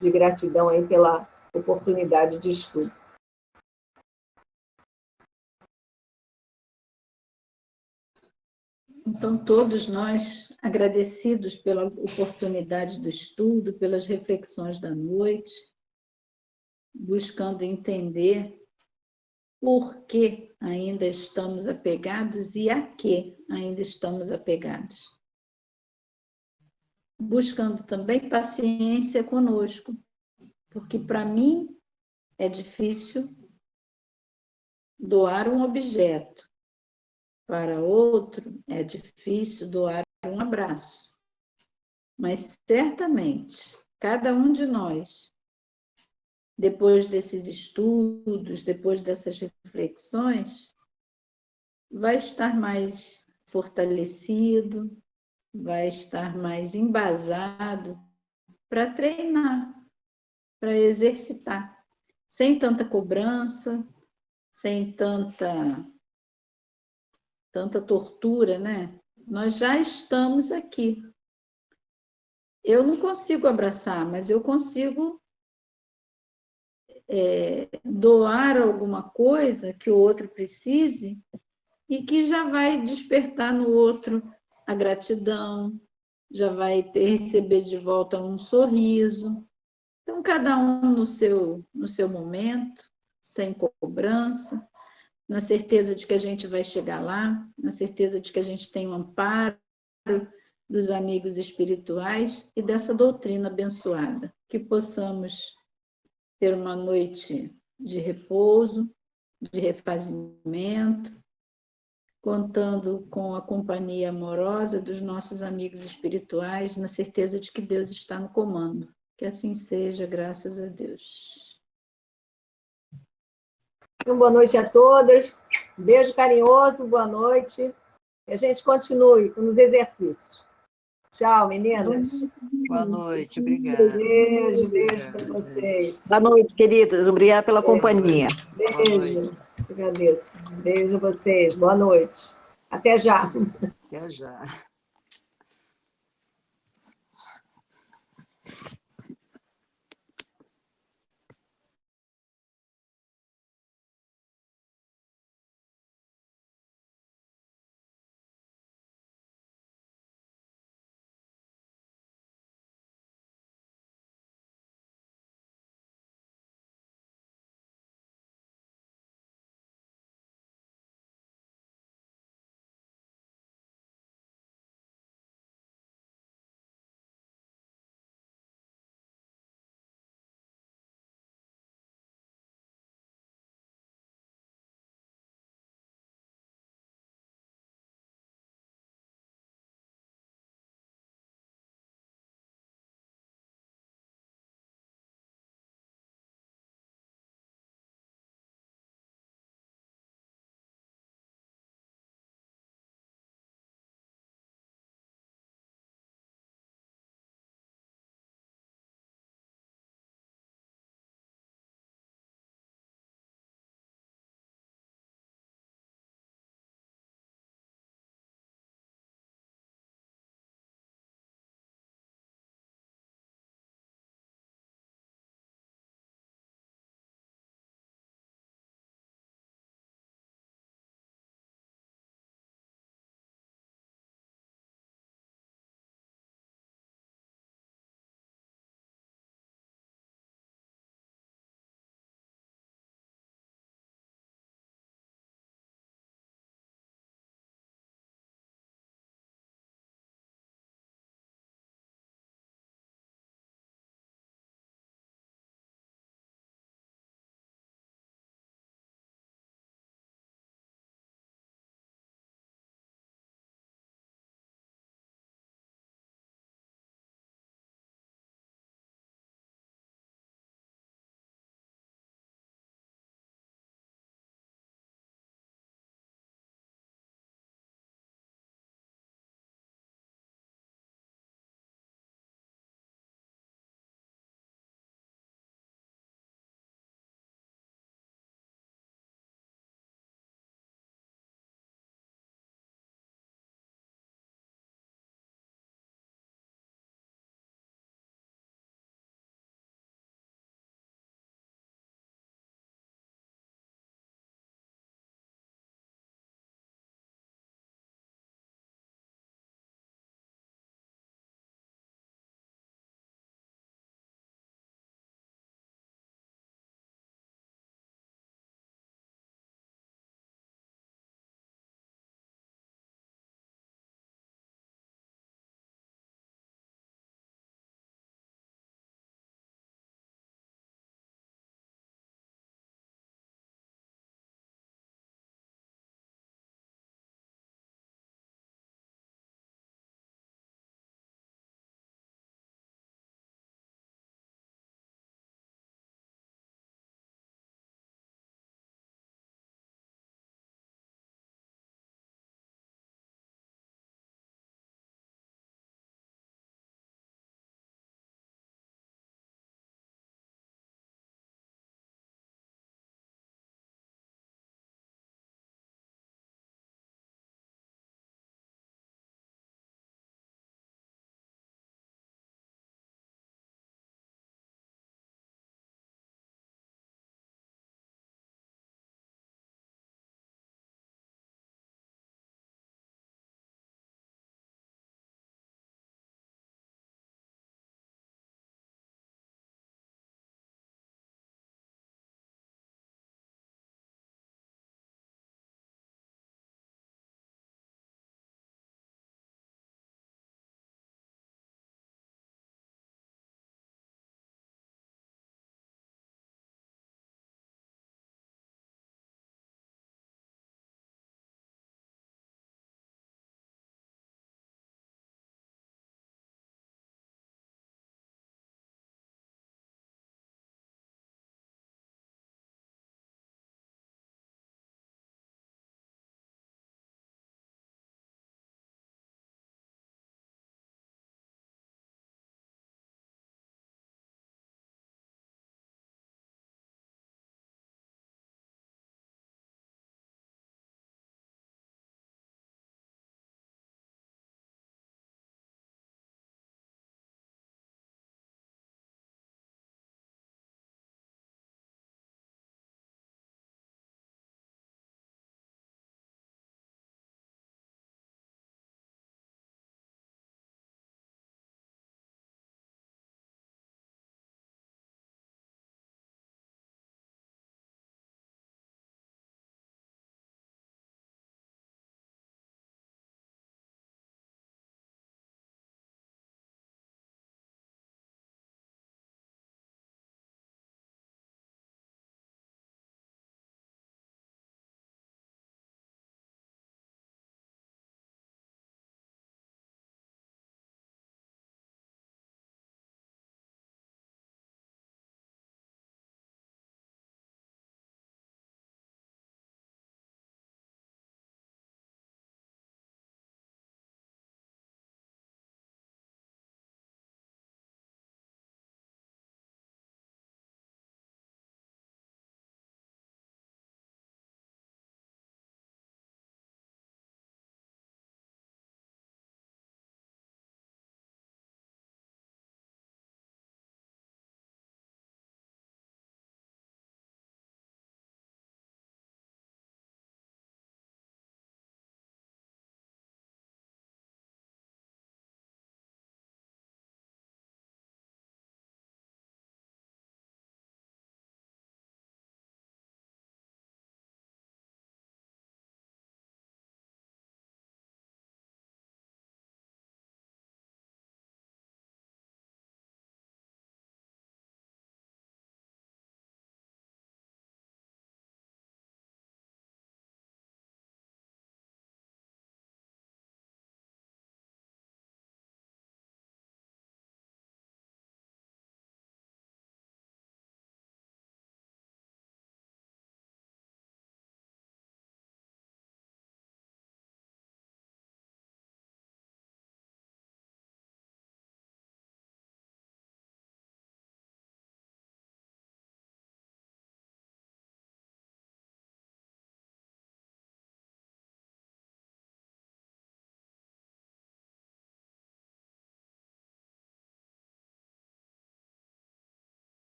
de gratidão aí pela oportunidade de estudo. Então, todos nós, agradecidos pela oportunidade do estudo, pelas reflexões da noite, buscando entender por que ainda estamos apegados e a que ainda estamos apegados. Buscando também paciência conosco, porque para mim é difícil doar um objeto, para outro é difícil doar um abraço. Mas certamente, cada um de nós, depois desses estudos, depois dessas reflexões, vai estar mais fortalecido, vai estar mais embasado para treinar, para exercitar, sem tanta cobrança, sem tanta tortura, né? Nós já estamos aqui. Eu não consigo abraçar, mas eu consigo doar alguma coisa que o outro precise e que já vai despertar no outro a gratidão, já vai receber de volta um sorriso. Então, cada um no seu momento, sem cobrança, na certeza de que a gente vai chegar lá, na certeza de que a gente tem um amparo dos amigos espirituais e dessa doutrina abençoada. Que possamos ter uma noite de repouso, de refazimento, contando com a companhia amorosa dos nossos amigos espirituais, na certeza de que Deus está no comando. Que assim seja, graças a Deus. Então, boa noite a todas. Um beijo carinhoso, boa noite. E a gente continue nos exercícios. Tchau, meninas. Boa noite, obrigada. Beijo para vocês. Boa noite, queridas. Obrigada pela companhia. Beijo. Agradeço. Beijo a vocês. Boa noite. Até já. Até já.